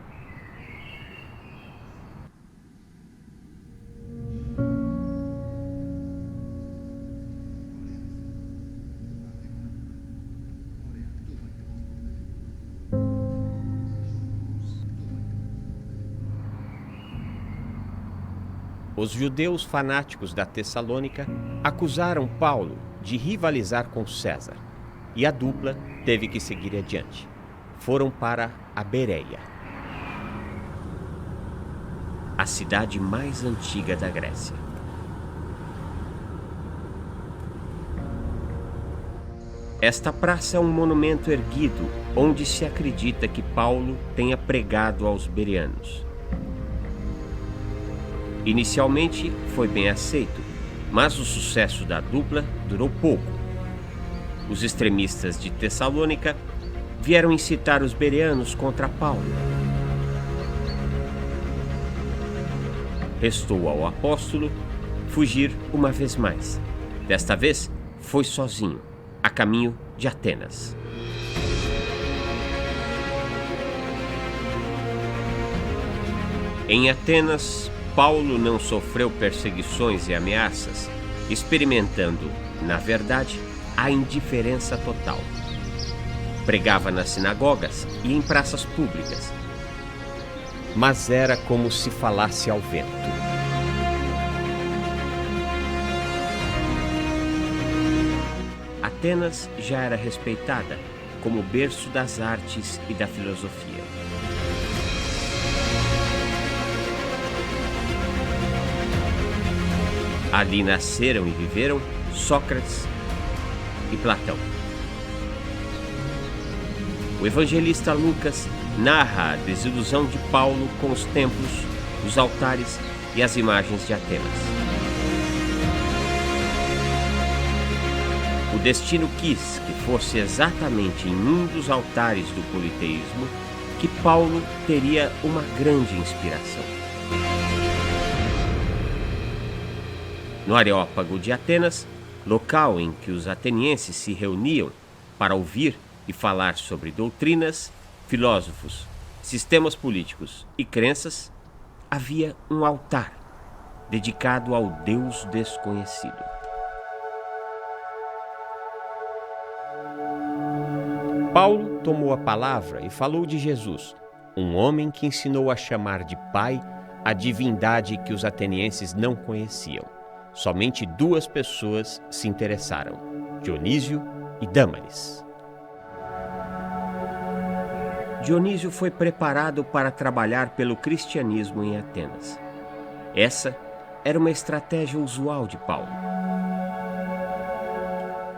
Os judeus fanáticos da Tessalônica acusaram Paulo de rivalizar com César, e a dupla teve que seguir adiante. Foram para a Bereia, a cidade mais antiga da Grécia. Esta praça é um monumento erguido onde se acredita que Paulo tenha pregado aos bereanos. Inicialmente foi bem aceito, mas o sucesso da dupla durou pouco. Os extremistas de Tessalônica vieram incitar os bereanos contra Paulo. Restou ao apóstolo fugir uma vez mais. Desta vez foi sozinho, a caminho de Atenas. Em Atenas, Paulo não sofreu perseguições e ameaças, experimentando, na verdade, a indiferença total. Pregava nas sinagogas e em praças públicas, mas era como se falasse ao vento. Atenas já era respeitada como berço das artes e da filosofia. Ali nasceram e viveram Sócrates e Platão. O evangelista Lucas narra a desilusão de Paulo com os templos, os altares e as imagens de Atenas. O destino quis que fosse exatamente em um dos altares do politeísmo que Paulo teria uma grande inspiração. No Areópago de Atenas, local em que os atenienses se reuniam para ouvir e falar sobre doutrinas, filósofos, sistemas políticos e crenças, havia um altar dedicado ao Deus desconhecido. Paulo tomou a palavra e falou de Jesus, um homem que ensinou a chamar de Pai a divindade que os atenienses não conheciam. Somente 2 pessoas se interessaram, Dionísio e Dâmaris. Dionísio foi preparado para trabalhar pelo cristianismo em Atenas. Essa era uma estratégia usual de Paulo.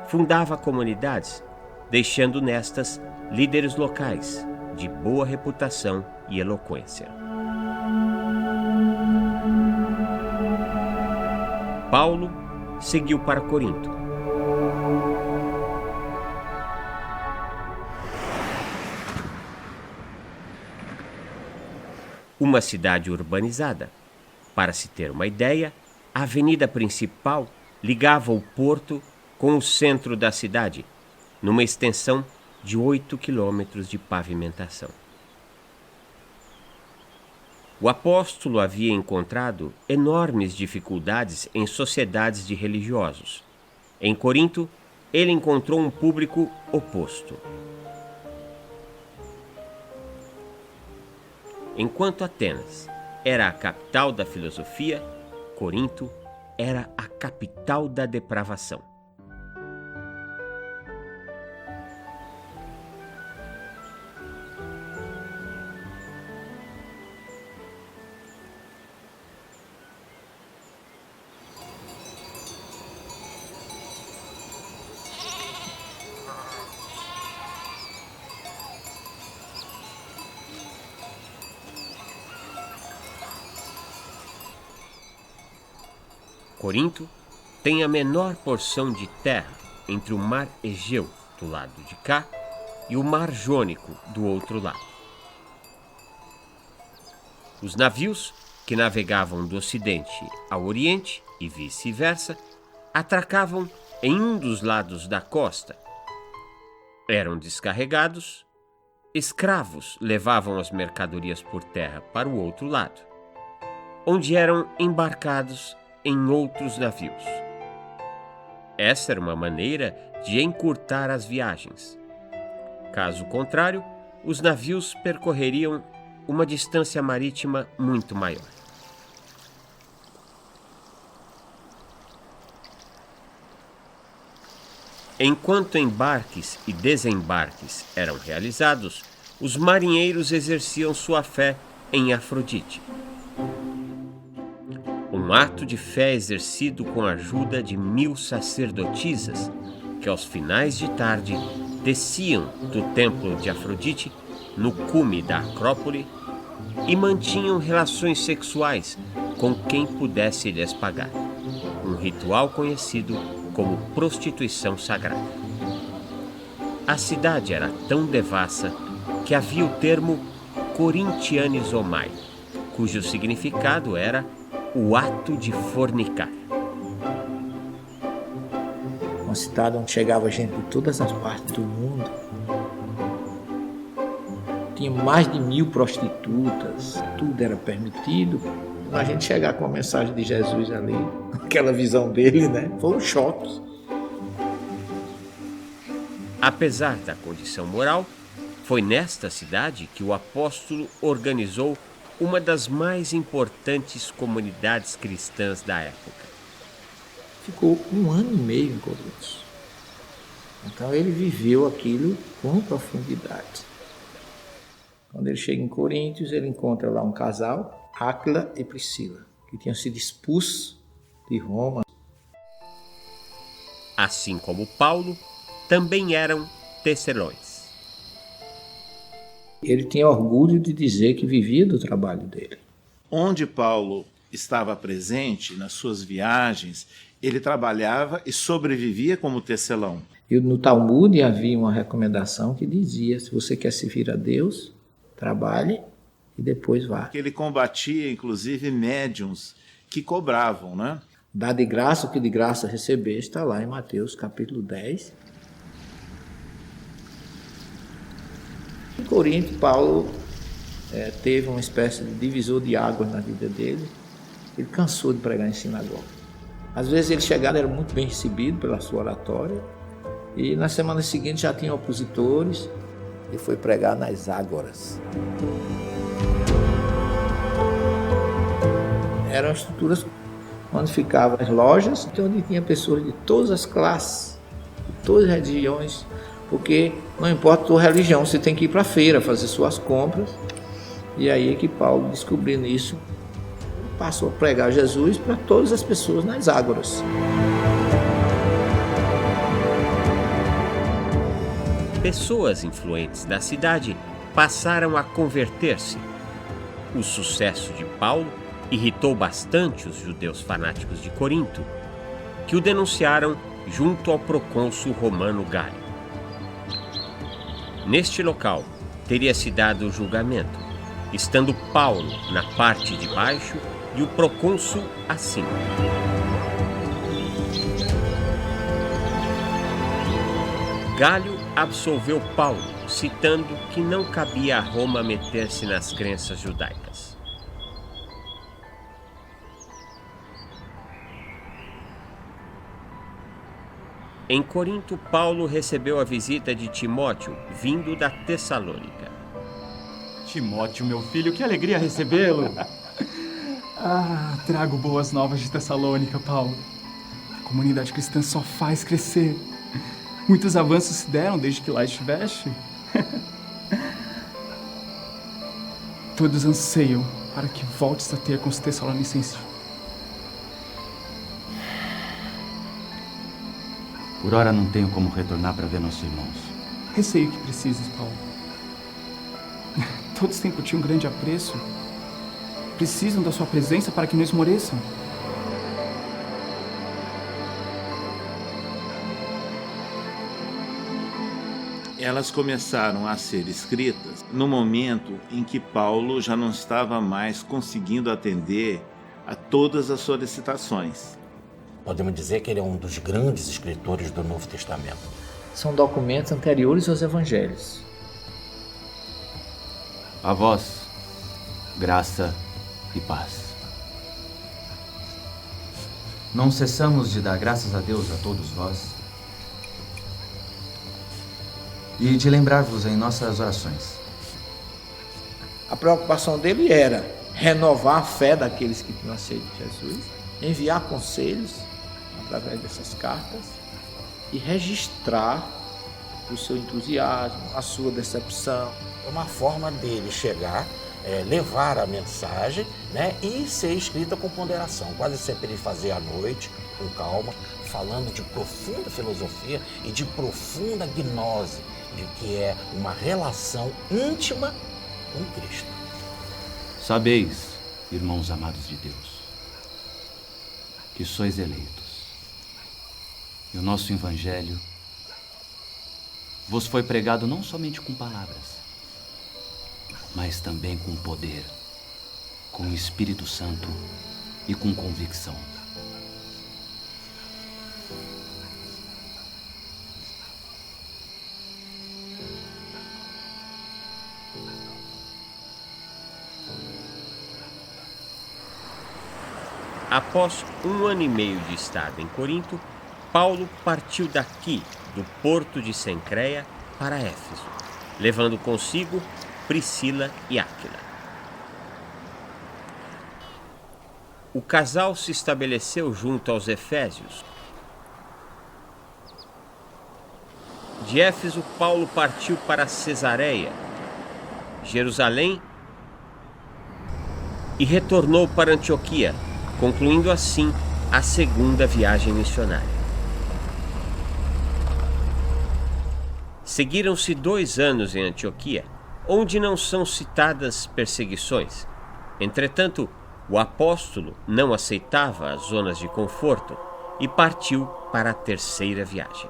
Fundava comunidades deixando nestas líderes locais de boa reputação e eloquência. Paulo seguiu para Corinto. Uma cidade urbanizada. Para se ter uma ideia, a avenida principal ligava o porto com o centro da cidade, numa extensão de 8 quilômetros de pavimentação. O apóstolo havia encontrado enormes dificuldades em sociedades de religiosos. Em Corinto, ele encontrou um público oposto. Enquanto Atenas era a capital da filosofia, Corinto era a capital da depravação. Corinto tem a menor porção de terra entre o mar Egeu, do lado de cá, e o mar Jônico, do outro lado. Os navios, que navegavam do Ocidente ao Oriente e vice-versa, atracavam em um dos lados da costa. Eram descarregados, escravos levavam as mercadorias por terra para o outro lado, onde eram embarcados em outros navios. Essa era uma maneira de encurtar as viagens. Caso contrário, os navios percorreriam uma distância marítima muito maior. Enquanto embarques e desembarques eram realizados, os marinheiros exerciam sua fé em Afrodite. Um ato de fé exercido com a ajuda de 1000 sacerdotisas, que aos finais de tarde desciam do templo de Afrodite no cume da Acrópole e mantinham relações sexuais com quem pudesse lhes pagar. Um ritual conhecido como prostituição sagrada. A cidade era tão devassa que havia o termo Corintianizomai, cujo significado era o ato de fornicar. Uma cidade onde chegava gente de todas as partes do mundo. Tinha mais de 1000 prostitutas, tudo era permitido. A gente chegar com a mensagem de Jesus ali, aquela visão dele, né? Foi um choque. Apesar da condição moral, foi nesta cidade que o apóstolo organizou uma das mais importantes comunidades cristãs da época. Ficou 1 ano e meio em Corinto. Então ele viveu aquilo com profundidade. Quando ele chega em Coríntios, ele encontra lá um casal, Áquila e Priscila, que tinham sido expulsos de Roma. Assim como Paulo, também eram tecelões. Ele tinha orgulho de dizer que vivia do trabalho dele. Onde Paulo estava presente, nas suas viagens, ele trabalhava e sobrevivia como tecelão. E no Talmud havia uma recomendação que dizia, se você quer servir a Deus, trabalhe e depois vá. Ele combatia, inclusive, médiuns que cobravam, né? Dá de graça o que de graça receber, está lá em Mateus capítulo 10. Em Corinto, Paulo teve uma espécie de divisor de águas na vida dele. Ele cansou de pregar em sinagoga. Às vezes ele chegava, era muito bem recebido pela sua oratória, e na semana seguinte já tinha opositores. Ele foi pregar nas ágoras. Eram estruturas onde ficavam as lojas, onde tinha pessoas de todas as classes, de todas as religiões, porque não importa a tua religião, você tem que ir para a feira fazer suas compras. E aí é que Paulo, descobrindo isso, passou a pregar Jesus para todas as pessoas nas ágoras. pessoas influentes da cidade passaram a converter-se. O sucesso de Paulo irritou bastante os judeus fanáticos de Corinto, que o denunciaram junto ao procônsul romano Gálio. Neste local teria se dado o julgamento, estando Paulo na parte de baixo e o procônsul acima. Gálio absolveu Paulo, citando que não cabia a Roma meter-se nas crenças judaicas. Em Corinto, Paulo recebeu a visita de Timóteo, vindo da Tessalônica. Timóteo, meu filho, que alegria recebê-lo! Trago boas novas de Tessalônica, Paulo. A comunidade cristã só faz crescer. Muitos avanços se deram desde que lá estiveste. Todos anseiam para que voltes a ter com os tessalonicenses. Por ora não tenho como retornar para ver nossos irmãos. Receio que precises, Paulo. Todos têm por ti um grande apreço. Precisam da sua presença para que não esmoreçam. Elas começaram a ser escritas no momento em que Paulo já não estava mais conseguindo atender a todas as solicitações. Podemos dizer que ele é um dos grandes escritores do Novo Testamento. São documentos anteriores aos evangelhos. A vós, graça e paz. Não cessamos de dar graças a Deus a todos vós e de lembrar-vos em nossas orações. A preocupação dele era renovar a fé daqueles que tinham aceito Jesus, enviar conselhos através dessas cartas e registrar o seu entusiasmo, a sua decepção. É uma forma dele chegar, levar a mensagem, né, e ser escrita com ponderação. Quase sempre ele fazia à noite, com calma, falando de profunda filosofia e de profunda gnose, de que é uma relação íntima com Cristo. Sabeis, irmãos amados de Deus, que sois eleitos. E o nosso Evangelho vos foi pregado não somente com palavras, mas também com poder, com o Espírito Santo e com convicção. Após 1 ano e meio de estada em Corinto, Paulo partiu daqui, do porto de Cencreia, para Éfeso, levando consigo Priscila e Áquila. O casal se estabeleceu junto aos efésios. De Éfeso, Paulo partiu para Cesareia, Jerusalém, e retornou para Antioquia, concluindo assim a segunda viagem missionária. Seguiram-se 2 anos em Antioquia, onde não são citadas perseguições. Entretanto, o apóstolo não aceitava as zonas de conforto e partiu para a terceira viagem.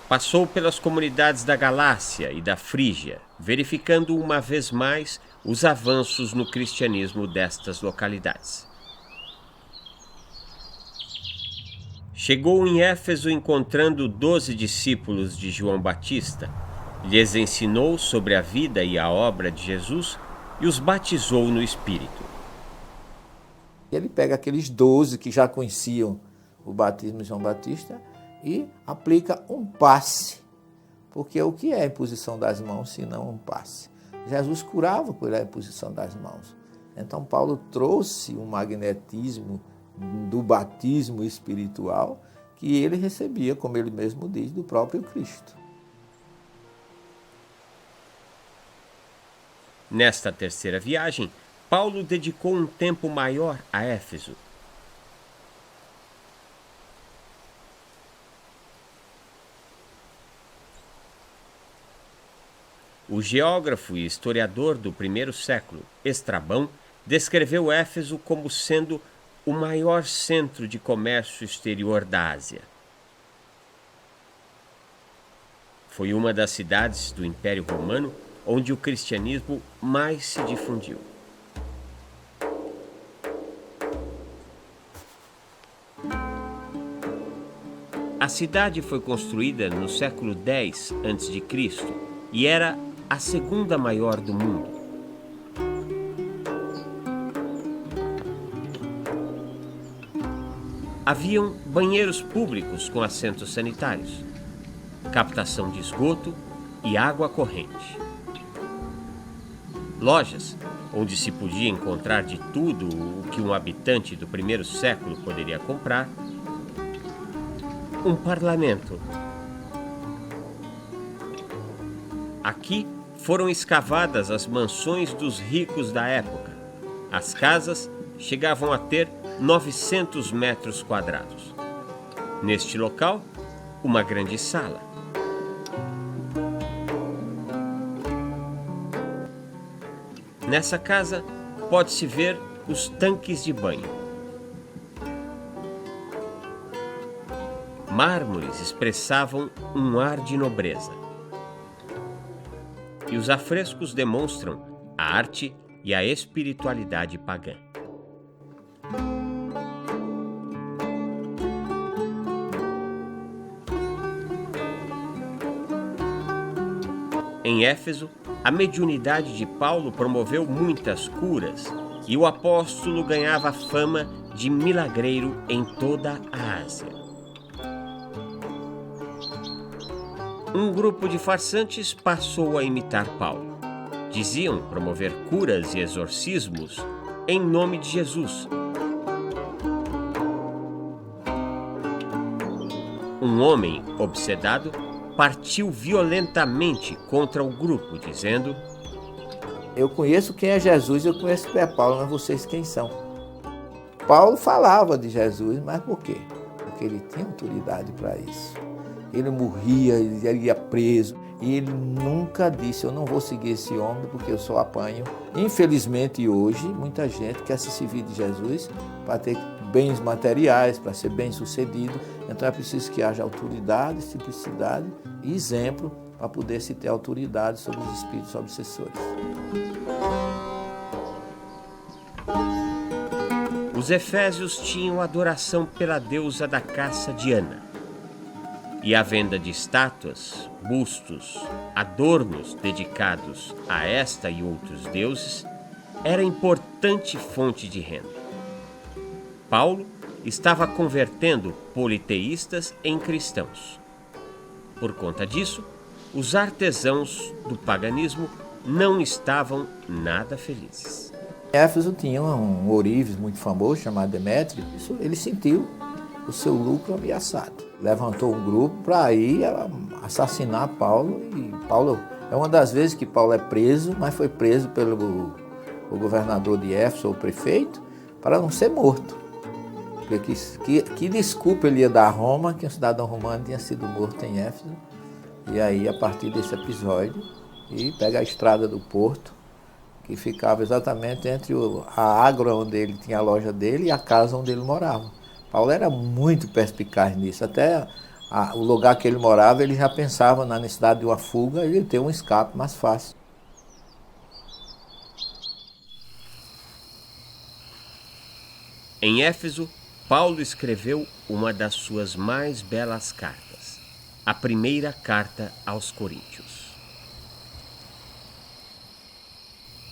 Passou pelas comunidades da Galácia e da Frígia, verificando uma vez mais os avanços no cristianismo destas localidades. Chegou em Éfeso encontrando 12 discípulos de João Batista, lhes ensinou sobre a vida e a obra de Jesus e os batizou no Espírito. Ele pega aqueles 12 que já conheciam o batismo de João Batista e aplica um passe, porque o que é a imposição das mãos se não um passe? Jesus curava pela imposição das mãos. Então Paulo trouxe um magnetismo do batismo espiritual que ele recebia, como ele mesmo diz, do próprio Cristo. Nesta terceira viagem, Paulo dedicou um tempo maior a Éfeso, O geógrafo e historiador do primeiro século, Estrabão, descreveu Éfeso como sendo o maior centro de comércio exterior da Ásia. Foi uma das cidades do Império Romano onde o cristianismo mais se difundiu. A cidade foi construída no século X a.C. e era a segunda maior do mundo. Haviam banheiros públicos com assentos sanitários, captação de esgoto e água corrente. Lojas, onde se podia encontrar de tudo o que um habitante do primeiro século poderia comprar. Um parlamento. Aqui foram escavadas as mansões dos ricos da época. As casas chegavam a ter 900 metros quadrados. Neste local, uma grande sala. Nessa casa, pode-se ver os tanques de banho. Mármores expressavam um ar de nobreza. E os afrescos demonstram a arte e a espiritualidade pagã. Em Éfeso, a mediunidade de Paulo promoveu muitas curas e o apóstolo ganhava fama de milagreiro em toda a Ásia. Um grupo de farsantes passou a imitar Paulo. Diziam promover curas e exorcismos em nome de Jesus. Um homem obsedado partiu violentamente contra o grupo, dizendo: Eu conheço quem é Jesus, eu conheço quem é Paulo, mas vocês quem são? Paulo falava de Jesus, mas por quê? Porque ele tinha autoridade para isso. Ele morria, ele ia preso, e ele nunca disse: eu não vou seguir esse homem porque eu só apanho. Infelizmente hoje, muita gente quer se servir de Jesus para ter bens materiais, para ser bem sucedido. Então é preciso que haja autoridade, simplicidade e exemplo para poder se ter autoridade sobre os espíritos obsessores. Os efésios tinham adoração pela deusa da caça Diana. E a venda de estátuas, bustos, adornos dedicados a esta e outros deuses era importante fonte de renda. Paulo estava convertendo politeístas em cristãos. Por conta disso, os artesãos do paganismo não estavam nada felizes. Éfeso tinha um ourives muito famoso chamado Demétrio. Ele sentiu o seu lucro ameaçado. Levantou um grupo para ir assassinar Paulo. E Paulo é uma das vezes que Paulo é preso, mas foi preso pelo governador de Éfeso, ou prefeito, para não ser morto. Porque que desculpa ele ia dar a Roma, que um cidadão romano tinha sido morto em Éfeso. E aí, a partir desse episódio, ele pega a estrada do Porto, que ficava exatamente entre a ágora onde ele tinha a loja dele e a casa onde ele morava. Paulo era muito perspicaz nisso. Até o lugar que ele morava, ele já pensava na necessidade de uma fuga e de ter um escape mais fácil. Em Éfeso, Paulo escreveu uma das suas mais belas cartas, a primeira carta aos Coríntios.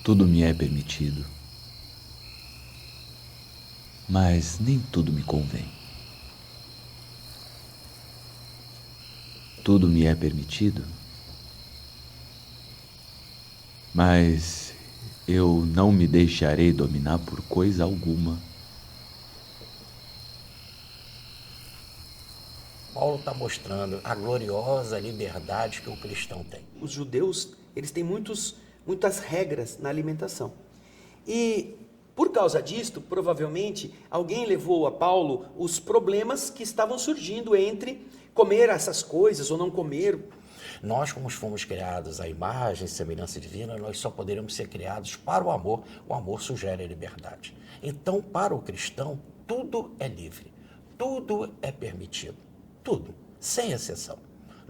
Tudo me é permitido, mas nem tudo me convém. Tudo me é permitido, mas eu não me deixarei dominar por coisa alguma. Paulo está mostrando a gloriosa liberdade que o cristão tem. Os judeus, eles têm muitas regras na alimentação. E por causa disto, provavelmente, alguém levou a Paulo os problemas que estavam surgindo entre comer essas coisas ou não comer. Nós, como fomos criados à imagem e semelhança divina, nós só poderemos ser criados para o amor. O amor sugere a liberdade. Então, para o cristão, tudo é livre, tudo é permitido, tudo, sem exceção.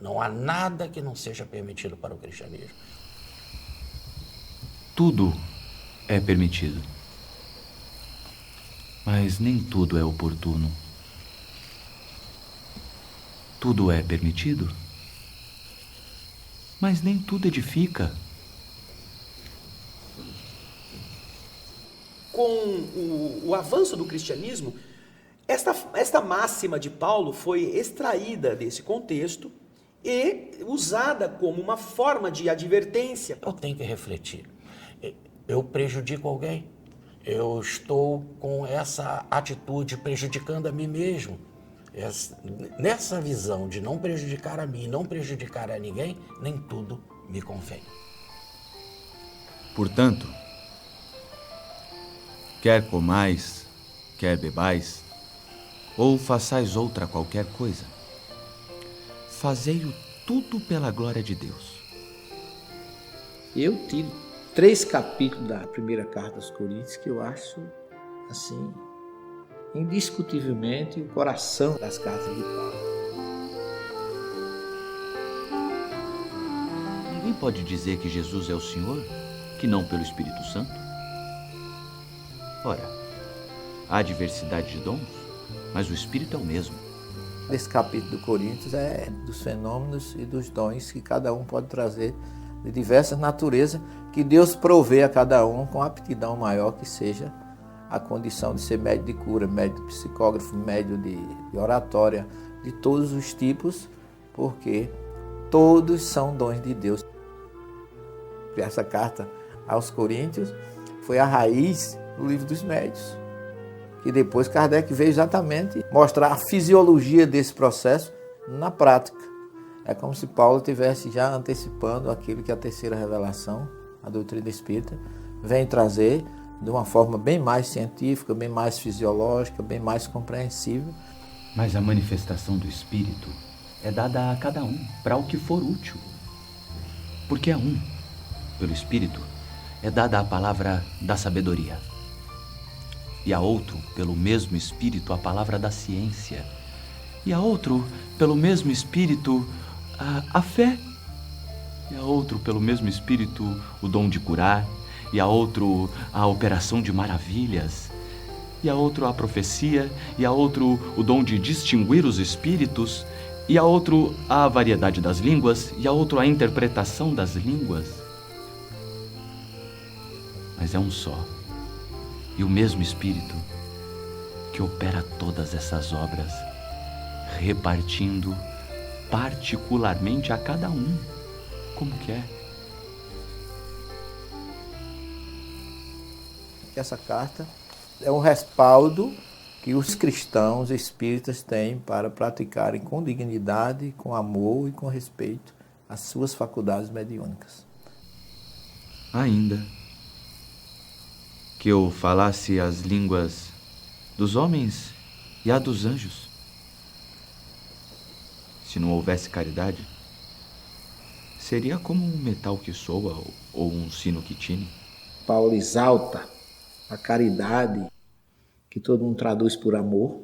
Não há nada que não seja permitido para o cristianismo. Tudo é permitido, mas nem tudo é oportuno. Tudo é permitido, mas nem tudo edifica. Com o avanço do cristianismo, esta máxima de Paulo foi extraída desse contexto e usada como uma forma de advertência. Eu tenho que refletir. Eu prejudico alguém? Eu estou com essa atitude prejudicando a mim mesmo? Nessa visão de não prejudicar a mim, não prejudicar a ninguém, nem tudo me convém. Portanto, quer comais, quer bebais, ou façais outra qualquer coisa, fazei-o tudo pela glória de Deus. Eu tiro 3 capítulos da primeira carta aos Coríntios que eu acho, assim, indiscutivelmente o coração das cartas de Paulo. Ninguém pode dizer que Jesus é o Senhor, que não pelo Espírito Santo. Ora, há diversidade de dons, mas o Espírito é o mesmo. Esse capítulo do Coríntios é dos fenômenos e dos dons que cada um pode trazer de diversas naturezas, que Deus provê a cada um com aptidão maior, que seja a condição de ser médio de cura, médio de psicógrafo, médio de oratória, de todos os tipos, porque todos são dons de Deus. Essa carta aos Coríntios foi a raiz do livro dos médios, que depois Kardec veio exatamente mostrar a fisiologia desse processo na prática. É como se Paulo estivesse já antecipando aquilo que a terceira revelação, a doutrina espírita, vem trazer de uma forma bem mais científica, bem mais fisiológica, bem mais compreensível. Mas a manifestação do Espírito é dada a cada um para o que for útil. Porque a um, pelo Espírito, é dada a palavra da sabedoria. E a outro, pelo mesmo Espírito, a palavra da ciência. E a outro, pelo mesmo Espírito, a fé. E a outro, pelo mesmo Espírito, o dom de curar. E a outro, a operação de maravilhas. E a outro, a profecia. E a outro, o dom de distinguir os espíritos. E a outro, a variedade das línguas. E a outro, a interpretação das línguas. Mas é um só. E o mesmo Espírito que opera todas essas obras, repartindo particularmente a cada um, como quer. Essa carta é um respaldo que os cristãos espíritas têm para praticarem com dignidade, com amor e com respeito as suas faculdades mediúnicas. Ainda que eu falasse as línguas dos homens e a dos anjos, se não houvesse caridade, seria como um metal que soa ou um sino que tine. Paulo exalta a caridade, que todo mundo traduz por amor,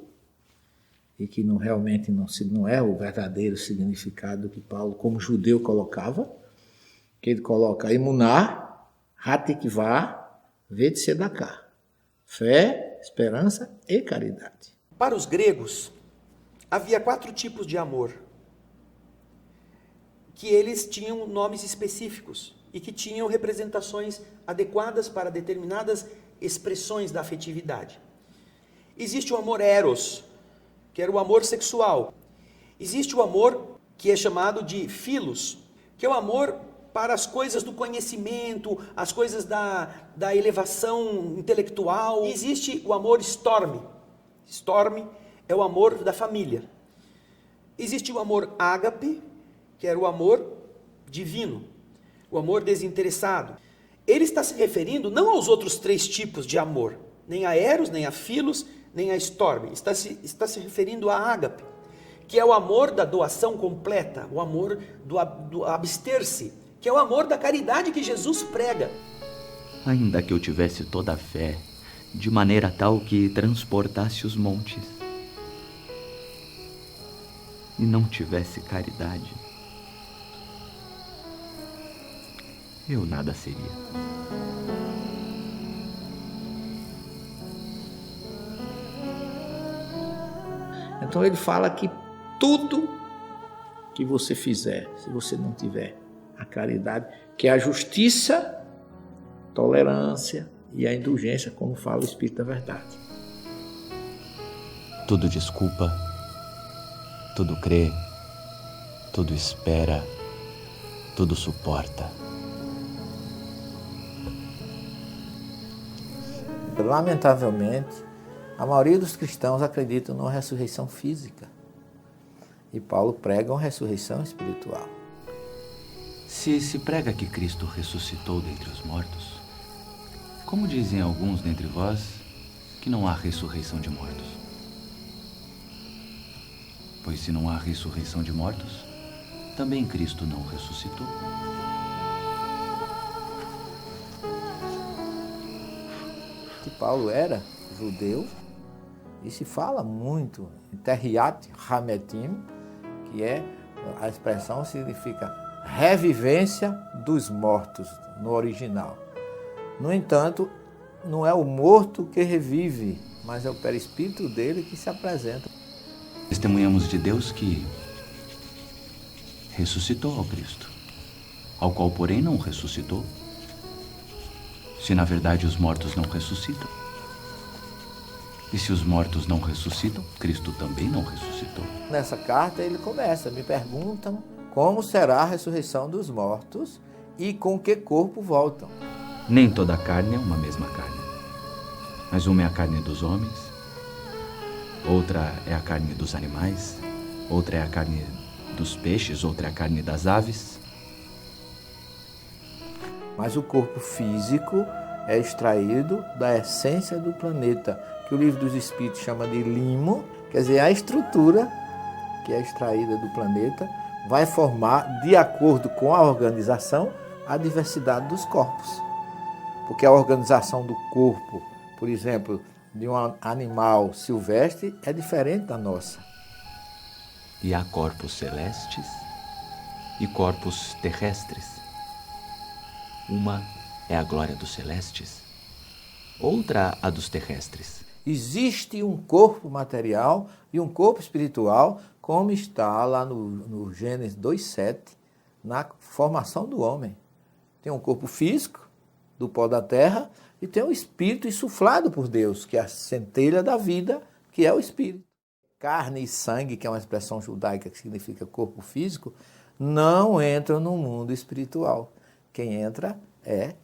e que realmente não é o verdadeiro significado que Paulo, como judeu, colocava, que ele coloca emuná, hatikvá, vede sedaká, fé, esperança e caridade. Para os gregos, havia 4 tipos de amor, que eles tinham nomes específicos e que tinham representações adequadas para determinadas expressões da afetividade. Existe o amor eros, que era o amor sexual. Existe o amor que é chamado de philos, que é o amor para as coisas do conhecimento, as coisas da elevação intelectual. E existe o amor storm. Storm é o amor da família. Existe o amor ágape, que era o amor divino, o amor desinteressado. Ele está se referindo não aos outros 3 tipos de amor, nem a eros, nem a philos, nem a storm. Está se referindo a ágape, que é o amor da doação completa, o amor do abster-se, que é o amor da caridade que Jesus prega. Ainda que eu tivesse toda a fé, de maneira tal que transportasse os montes, e não tivesse caridade, eu nada seria. Então ele fala que tudo que você fizer, se você não tiver a caridade, que é a justiça, tolerância e a indulgência, como fala o Espírito da Verdade. Tudo desculpa, tudo crê, tudo espera, tudo suporta. Lamentavelmente, a maioria dos cristãos acreditam numa ressurreição física. E Paulo prega uma ressurreição espiritual. Se se prega que Cristo ressuscitou dentre os mortos, como dizem alguns dentre vós que não há ressurreição de mortos? Pois se não há ressurreição de mortos, também Cristo não ressuscitou. Que Paulo era judeu, e se fala muito em Terriat Hametim, que é a expressão significa revivência dos mortos no original. No entanto, não é o morto que revive, mas é o perispírito dele que se apresenta. Testemunhamos de Deus que ressuscitou ao Cristo, ao qual, porém, não ressuscitou. Se na verdade os mortos não ressuscitam. E se os mortos não ressuscitam, Cristo também não ressuscitou. Nessa carta ele começa, me perguntam como será a ressurreição dos mortos e com que corpo voltam. Nem toda carne é uma mesma carne, mas uma é a carne dos homens, outra é a carne dos animais, outra é a carne dos peixes, outra é a carne das aves. Mas o corpo físico é extraído da essência do planeta, que o Livro dos Espíritos chama de limo, quer dizer, a estrutura que é extraída do planeta vai formar, de acordo com a organização, a diversidade dos corpos. Porque a organização do corpo, por exemplo, de um animal silvestre é diferente da nossa. E há corpos celestes e corpos terrestres. Uma é a glória dos celestes, outra a dos terrestres. Existe um corpo material e um corpo espiritual, como está lá no Gênesis 2:7, na formação do homem. Tem um corpo físico, do pó da terra, e tem um espírito insuflado por Deus, que é a centelha da vida, que é o espírito. Carne e sangue, que é uma expressão judaica que significa corpo físico, não entram no mundo espiritual. Quem entra é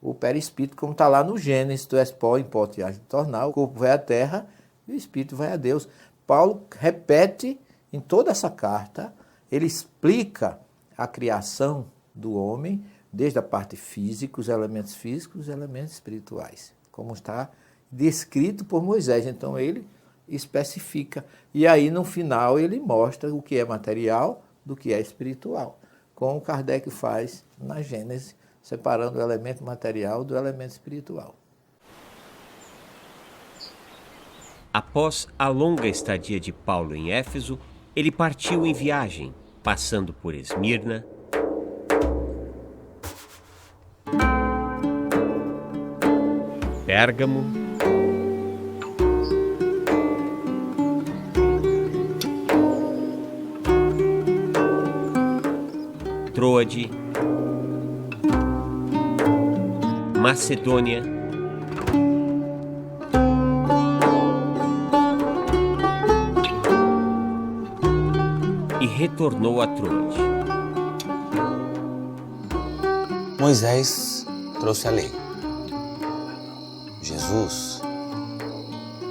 o perispírito, como está lá no Gênesis, tu és pó, em pó te hás de tornar, o corpo vai à terra e o espírito vai a Deus. Paulo repete em toda essa carta, ele explica a criação do homem, desde a parte física, os elementos espirituais, como está descrito por Moisés. Então ele especifica. E aí no final ele mostra o que é material do que é espiritual, como Kardec faz na Gênese, separando o elemento material do elemento espiritual. Após a longa estadia de Paulo em Éfeso, ele partiu em viagem, passando por Esmirna, Pérgamo, Troade, Macedônia, e retornou a Troade. Moisés trouxe a lei.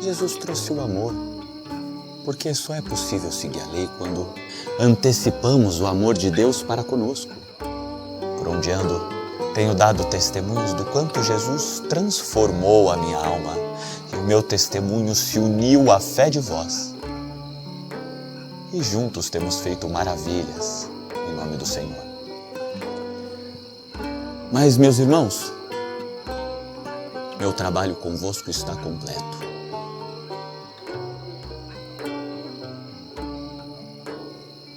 Jesus trouxe o amor, porque só é possível seguir a lei quando antecipamos o amor de Deus para conosco. Por onde ando, tenho dado testemunhos do quanto Jesus transformou a minha alma, e o meu testemunho se uniu à fé de vós. e juntos temos feito maravilhas em nome do Senhor. Mas, meus irmãos, meu trabalho convosco está completo.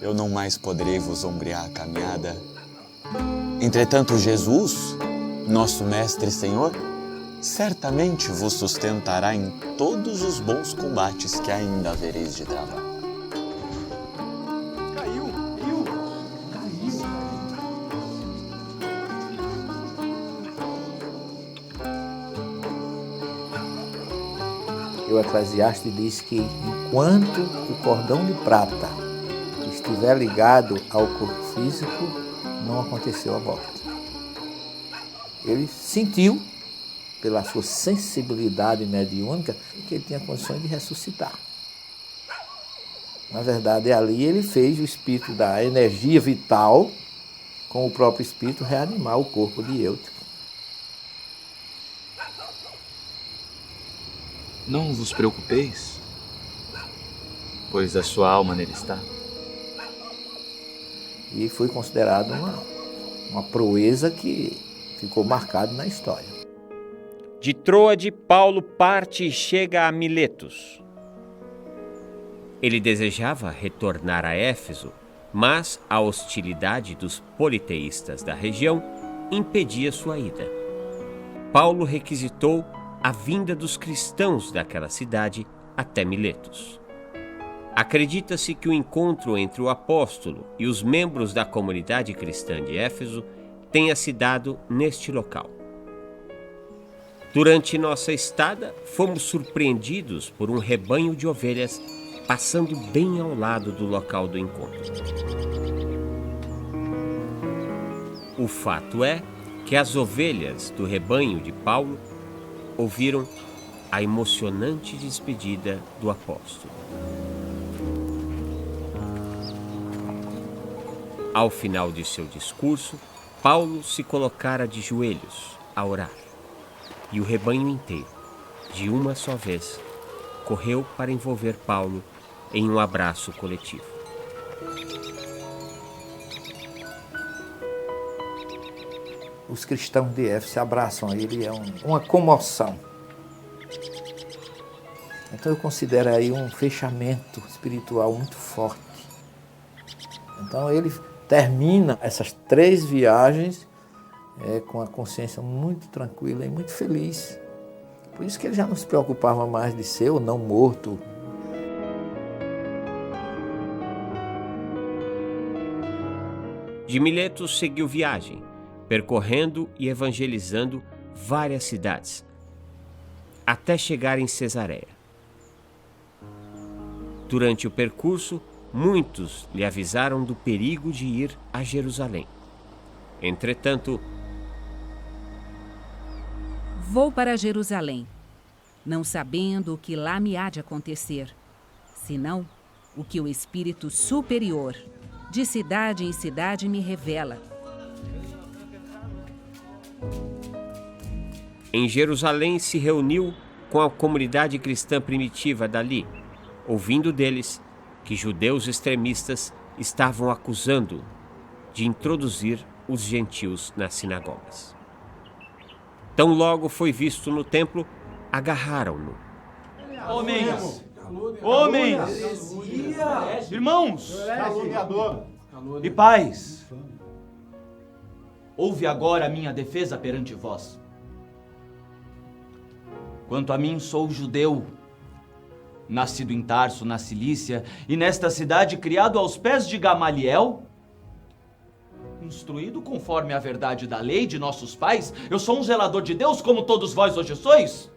Eu não mais poderei vos ombrear a caminhada. Entretanto, Jesus, nosso Mestre e Senhor, certamente vos sustentará em todos os bons combates que ainda havereis de travar. Caiu. E o Eclesiastes diz que enquanto o cordão de prata estiver ligado ao corpo físico, não aconteceu a morte. Ele sentiu, pela sua sensibilidade mediúnica, que ele tinha condições de ressuscitar. Na verdade, ali ele fez o espírito da energia vital, com o próprio espírito, reanimar o corpo de Eutico. Não vos preocupeis, pois a sua alma nele está. E foi considerado uma proeza que ficou marcado na história. De Troade, Paulo parte e chega a Miletos. Ele desejava retornar a Éfeso, mas a hostilidade dos politeístas da região impedia sua ida. Paulo requisitou a vinda dos cristãos daquela cidade até Miletos. Acredita-se que o encontro entre o apóstolo e os membros da comunidade cristã de Éfeso tenha se dado neste local. Durante nossa estada, fomos surpreendidos por um rebanho de ovelhas passando bem ao lado do local do encontro. O fato é que as ovelhas do rebanho de Paulo ouviram a emocionante despedida do apóstolo. Ao final de seu discurso, Paulo se colocara de joelhos a orar, e o rebanho inteiro, de uma só vez, correu para envolver Paulo em um abraço coletivo. Os cristãos de Éfeso se abraçam a ele, é uma comoção. Então eu considero aí um fechamento espiritual muito forte. Então ele termina essas 3 viagens com a consciência muito tranquila e muito feliz. Por isso que ele já não se preocupava mais de ser ou não morto. De Miletos seguiu viagem, percorrendo e evangelizando várias cidades, até chegar em Cesareia. Durante o percurso, muitos lhe avisaram do perigo de ir a Jerusalém. Entretanto, vou para Jerusalém, não sabendo o que lá me há de acontecer, senão o que o Espírito Superior, de cidade em cidade, me revela. Em Jerusalém se reuniu com a comunidade cristã primitiva dali, ouvindo deles que judeus extremistas estavam acusando de introduzir os gentios nas sinagogas. Tão logo foi visto no templo, agarraram-no. Homens! Irmãos! E pais! Ouve agora a minha defesa perante vós. Quanto a mim, sou judeu, nascido em Tarso, na Cilícia, e nesta cidade criado aos pés de Gamaliel, instruído conforme a verdade da lei de nossos pais, eu sou um zelador de Deus, como todos vós hoje sois.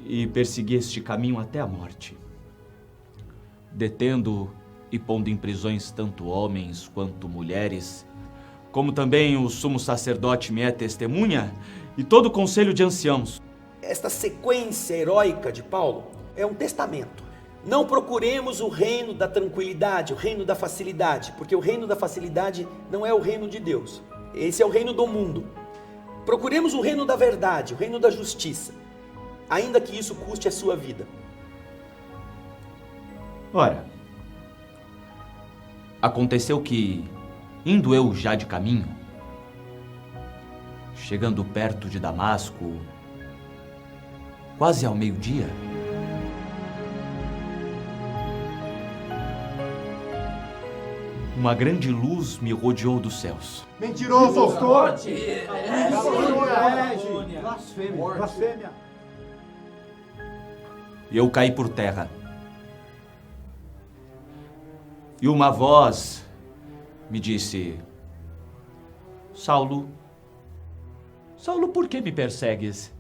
E persegui este caminho até a morte, detendo e pondo em prisões tanto homens quanto mulheres, como também o sumo sacerdote me é testemunha, e todo o conselho de anciãos. Esta sequência heróica de Paulo é um testamento. Não procuremos o reino da tranquilidade, o reino da facilidade, porque o reino da facilidade não é o reino de Deus. Esse é o reino do mundo. Procuremos o reino da verdade, o reino da justiça, ainda que isso custe a sua vida. Ora, aconteceu que, indo eu já de caminho, chegando perto de Damasco, quase ao meio-dia, uma grande luz me rodeou dos céus. Mentiroso! Impostor! Blasfêmia! E eu caí por terra. E uma voz me disse: Saulo, Saulo, por que me persegues?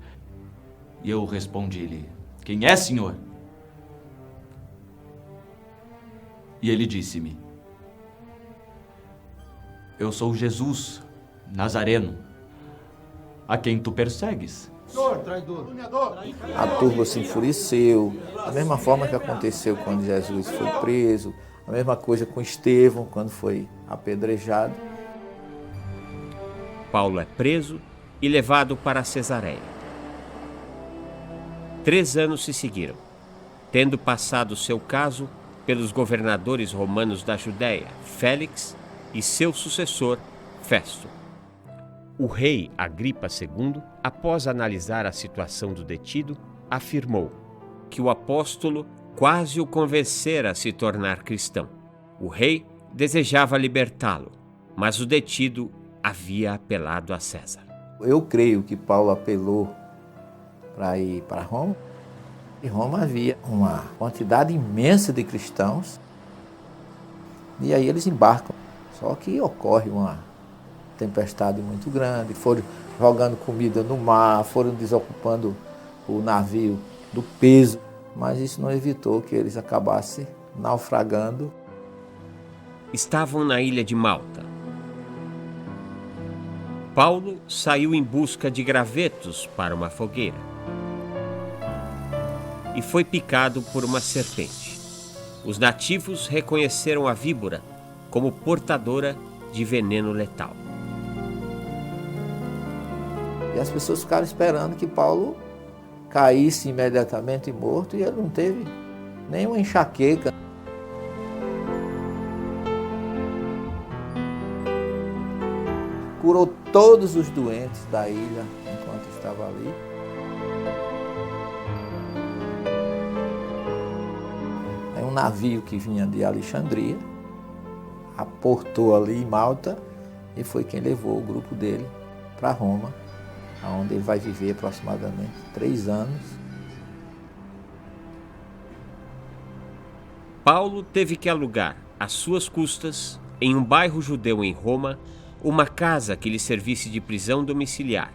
E eu respondi-lhe: Quem é, Senhor? E ele disse-me: Eu sou Jesus, Nazareno, a quem tu persegues. Traidor. A turba se enfureceu, da mesma forma que aconteceu quando Jesus foi preso, a mesma coisa com Estevão, quando foi apedrejado. Paulo é preso e levado para Cesareia. 3 anos se seguiram, tendo passado seu caso pelos governadores romanos da Judéia, Félix, e seu sucessor, Festo. O rei Agripa II, após analisar a situação do detido, afirmou que o apóstolo quase o convencera a se tornar cristão. O rei desejava libertá-lo, mas o detido havia apelado a César. Eu creio que Paulo apelou para ir para Roma. Em Roma havia uma quantidade imensa de cristãos, e aí eles embarcam. Só que ocorre uma tempestade muito grande, foram jogando comida no mar, foram desocupando o navio do peso, mas isso não evitou que eles acabassem naufragando. Estavam na ilha de Malta. Paulo saiu em busca de gravetos para uma fogueira e foi picado por uma serpente. Os nativos reconheceram a víbora como portadora de veneno letal. E as pessoas ficaram esperando que Paulo caísse imediatamente morto, e ele não teve nenhuma enxaqueca. Curou todos os doentes da ilha enquanto estava ali. É um navio que vinha de Alexandria, aportou ali em Malta, e foi quem levou o grupo dele para Roma, onde ele vai viver aproximadamente 3 anos. Paulo teve que alugar, às suas custas, em um bairro judeu em Roma, uma casa que lhe servisse de prisão domiciliar,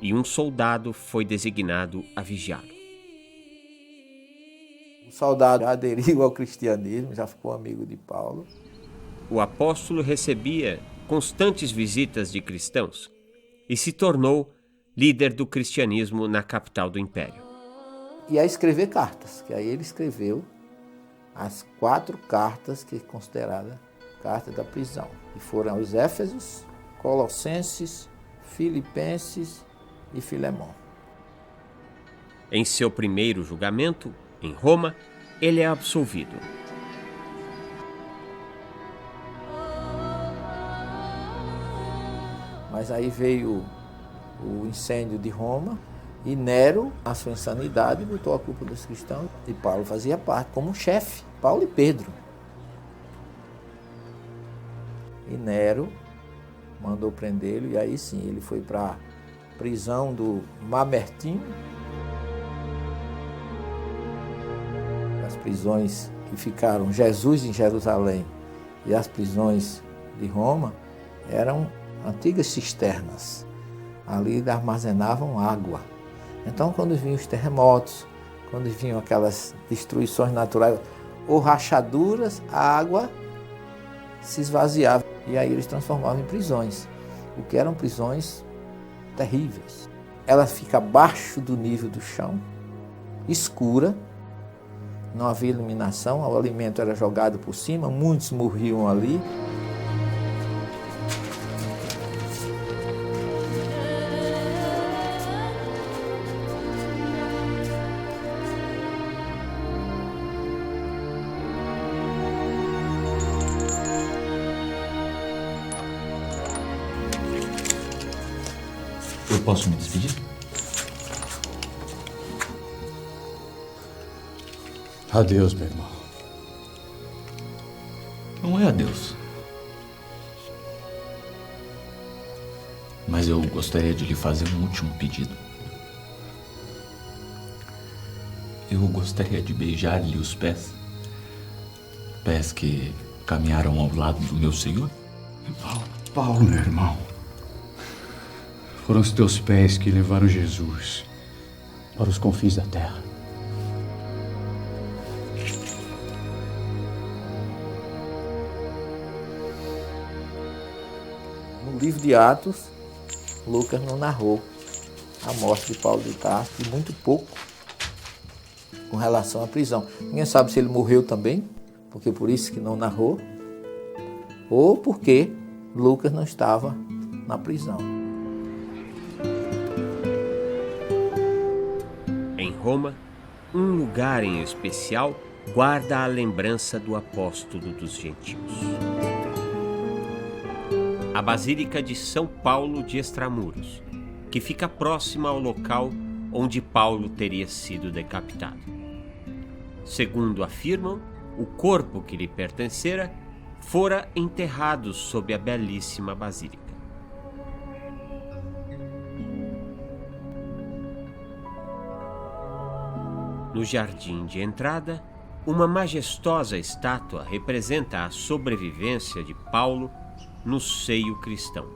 e um soldado foi designado a vigiá-lo. O soldado aderiu ao cristianismo, já ficou amigo de Paulo. O apóstolo recebia constantes visitas de cristãos e se tornou líder do cristianismo na capital do império. E a escrever cartas, que aí ele escreveu as 4 cartas que é considerada carta da prisão, que foram aos Éfesos, Colossenses, Filipenses e Filemão. Em seu primeiro julgamento, em Roma, ele é absolvido. Mas aí veio o incêndio de Roma e Nero, a sua insanidade, botou a culpa dos cristãos, e Paulo fazia parte como chefe, Paulo e Pedro. E Nero mandou prendê-lo, e aí sim, ele foi para a prisão do Mamertino. As prisões que ficaram Jesus em Jerusalém e as prisões de Roma eram antigas cisternas. Ali armazenavam água. Então, quando vinham os terremotos, quando vinham aquelas destruições naturais ou rachaduras, a água se esvaziava. E aí eles transformavam em prisões, o que eram prisões terríveis. Ela fica abaixo do nível do chão, escura, não havia iluminação, o alimento era jogado por cima, muitos morriam ali. Eu posso me despedir? Adeus, meu irmão. Não é adeus. Mas eu gostaria de lhe fazer um último pedido. Eu gostaria de beijar-lhe os pés. Pés que caminharam ao lado do meu Senhor. Paulo, meu irmão. Foram os teus pés que levaram Jesus para os confins da terra. No livro de Atos, Lucas não narrou a morte de Paulo de Tarso, e muito pouco com relação à prisão. Ninguém sabe se ele morreu também, porque por isso que não narrou, ou porque Lucas não estava na prisão. Em Roma, um lugar em especial guarda a lembrança do apóstolo dos gentios. A Basílica de São Paulo de Extramuros, que fica próxima ao local onde Paulo teria sido decapitado. Segundo afirmam, o corpo que lhe pertencera fora enterrado sob a belíssima basílica. No jardim de entrada, uma majestosa estátua representa a sobrevivência de Paulo no seio cristão.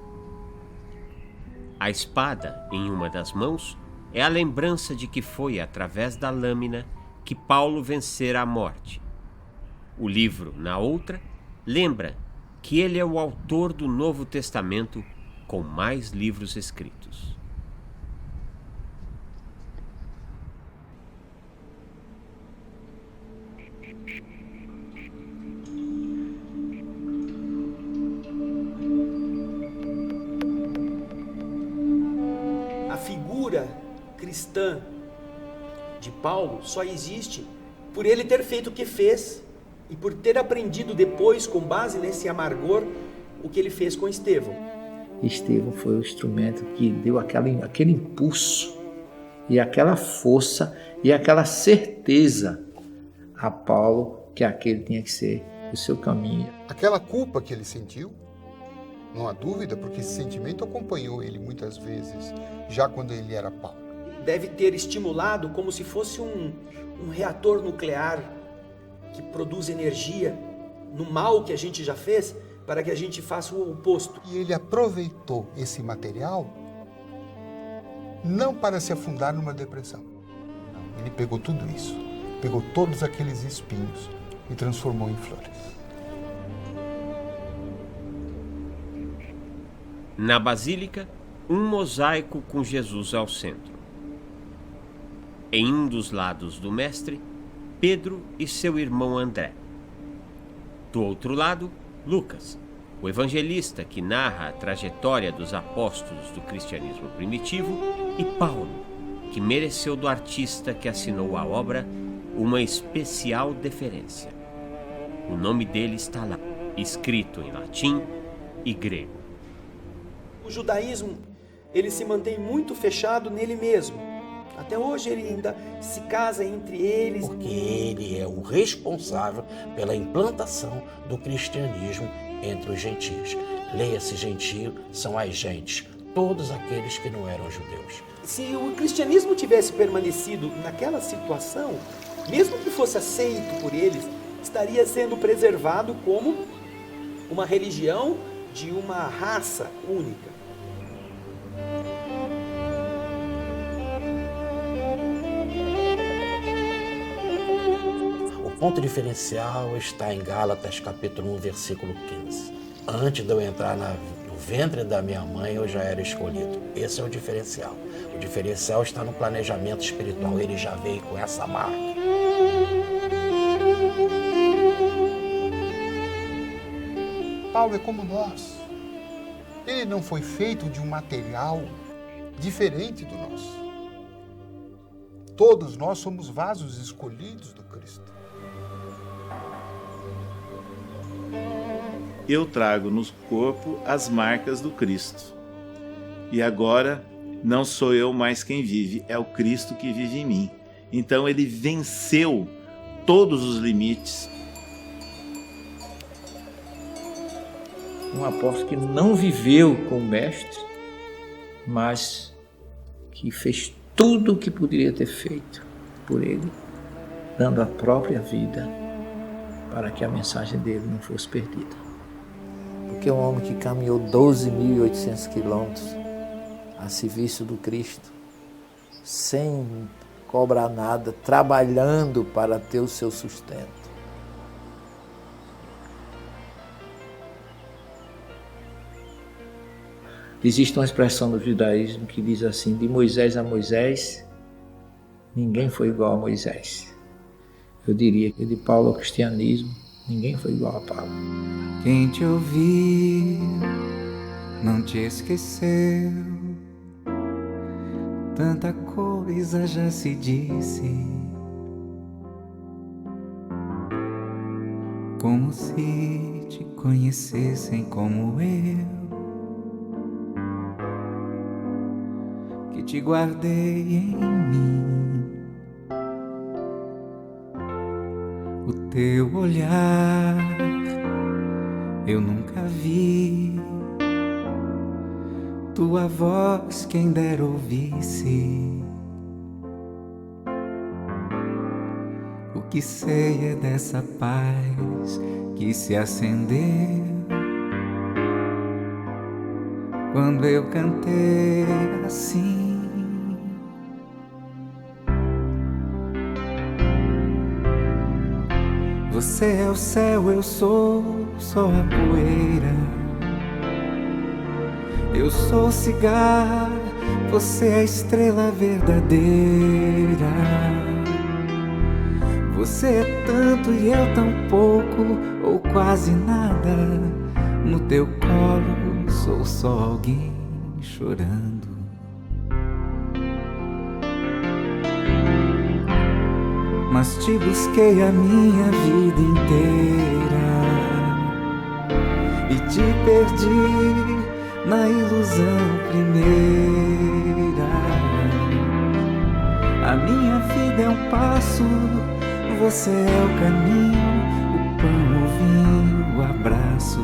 A espada, em uma das mãos, é a lembrança de que foi através da lâmina que Paulo vencera a morte. O livro, na outra, lembra que ele é o autor do Novo Testamento com mais livros escritos. A figura cristã de Paulo só existe por ele ter feito o que fez e por ter aprendido depois, com base nesse amargor, o que ele fez com Estevão. Estevão foi o instrumento que deu aquele impulso e aquela força e aquela certeza a Paulo que aquele tinha que ser o seu caminho. Aquela culpa que ele sentiu, não há dúvida, porque esse sentimento acompanhou ele muitas vezes, já quando ele era Paulo. Deve ter estimulado como se fosse um reator nuclear que produz energia no mal que a gente já fez, para que a gente faça o oposto. E ele aproveitou esse material não para se afundar numa depressão. Não, ele pegou tudo isso, pegou todos aqueles espinhos e transformou em flores. Na basílica, um mosaico com Jesus ao centro. Em um dos lados do mestre, Pedro e seu irmão André. Do outro lado, Lucas, o evangelista que narra a trajetória dos apóstolos do cristianismo primitivo, e Paulo, que mereceu do artista que assinou a obra uma especial deferência. O nome dele está lá, escrito em latim e grego. O judaísmo, ele se mantém muito fechado nele mesmo. Até hoje ele ainda se casa entre eles. Porque ele é o responsável pela implantação do cristianismo entre os gentios. Leia-se gentio, são as gentes, todos aqueles que não eram judeus. Se o cristianismo tivesse permanecido naquela situação, mesmo que fosse aceito por eles, estaria sendo preservado como uma religião de uma raça única. O ponto diferencial está em Gálatas capítulo 1, versículo 15. Antes de eu entrar no ventre da minha mãe, eu já era escolhido. Esse é o diferencial. O diferencial está no planejamento espiritual. Ele já veio com essa marca. Paulo é como nós. Ele não foi feito de um material diferente do nosso. Todos nós somos vasos escolhidos do Cristo. Eu trago no corpo as marcas do Cristo. E agora não sou eu mais quem vive, é o Cristo que vive em mim. Então ele venceu todos os limites. Um apóstolo que não viveu com o Mestre, mas que fez tudo o que poderia ter feito por ele, dando a própria vida para que a mensagem dele não fosse perdida. Porque um homem que caminhou 12.800 quilômetros a serviço do Cristo, sem cobrar nada, trabalhando para ter o seu sustento. Existe uma expressão no judaísmo que diz assim: de Moisés a Moisés, ninguém foi igual a Moisés. Eu diria que de Paulo ao cristianismo, ninguém foi igual a Paulo. Quem te ouviu não te esqueceu, tanta coisa já se disse, como se te conhecessem como eu, que te guardei em mim. O teu olhar eu nunca vi, tua voz quem dera ouvisse. O que sei é dessa paz que se acendeu quando eu cantei assim. Você é o céu, eu sou só a poeira. Eu sou cigarro, você é a estrela verdadeira. Você é tanto e eu tão pouco, ou quase nada. No teu colo sou só alguém chorando. Mas te busquei a minha vida inteira e te perdi na ilusão primeira. A minha vida é um passo, você é o caminho, o pão, o vinho, o abraço,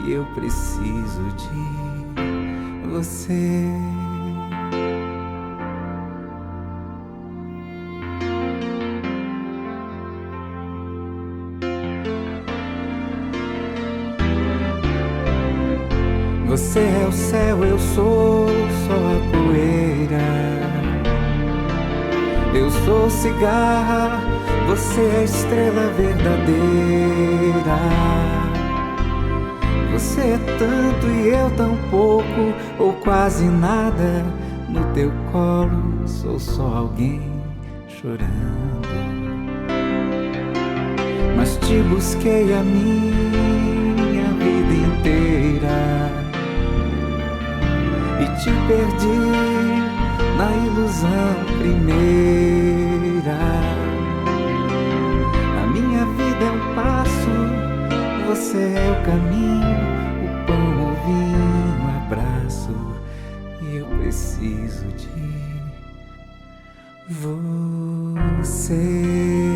e eu preciso de você. Você é o céu, eu sou só a poeira. Eu sou cigarra, você é a estrela verdadeira. Você é tanto e eu tão pouco, ou quase nada. No teu colo sou só alguém chorando. Mas te busquei a minha vida inteira e te perdi na ilusão primeira. A minha vida é um passo, você é o caminho, o pão, o vinho, o abraço, e eu preciso de você.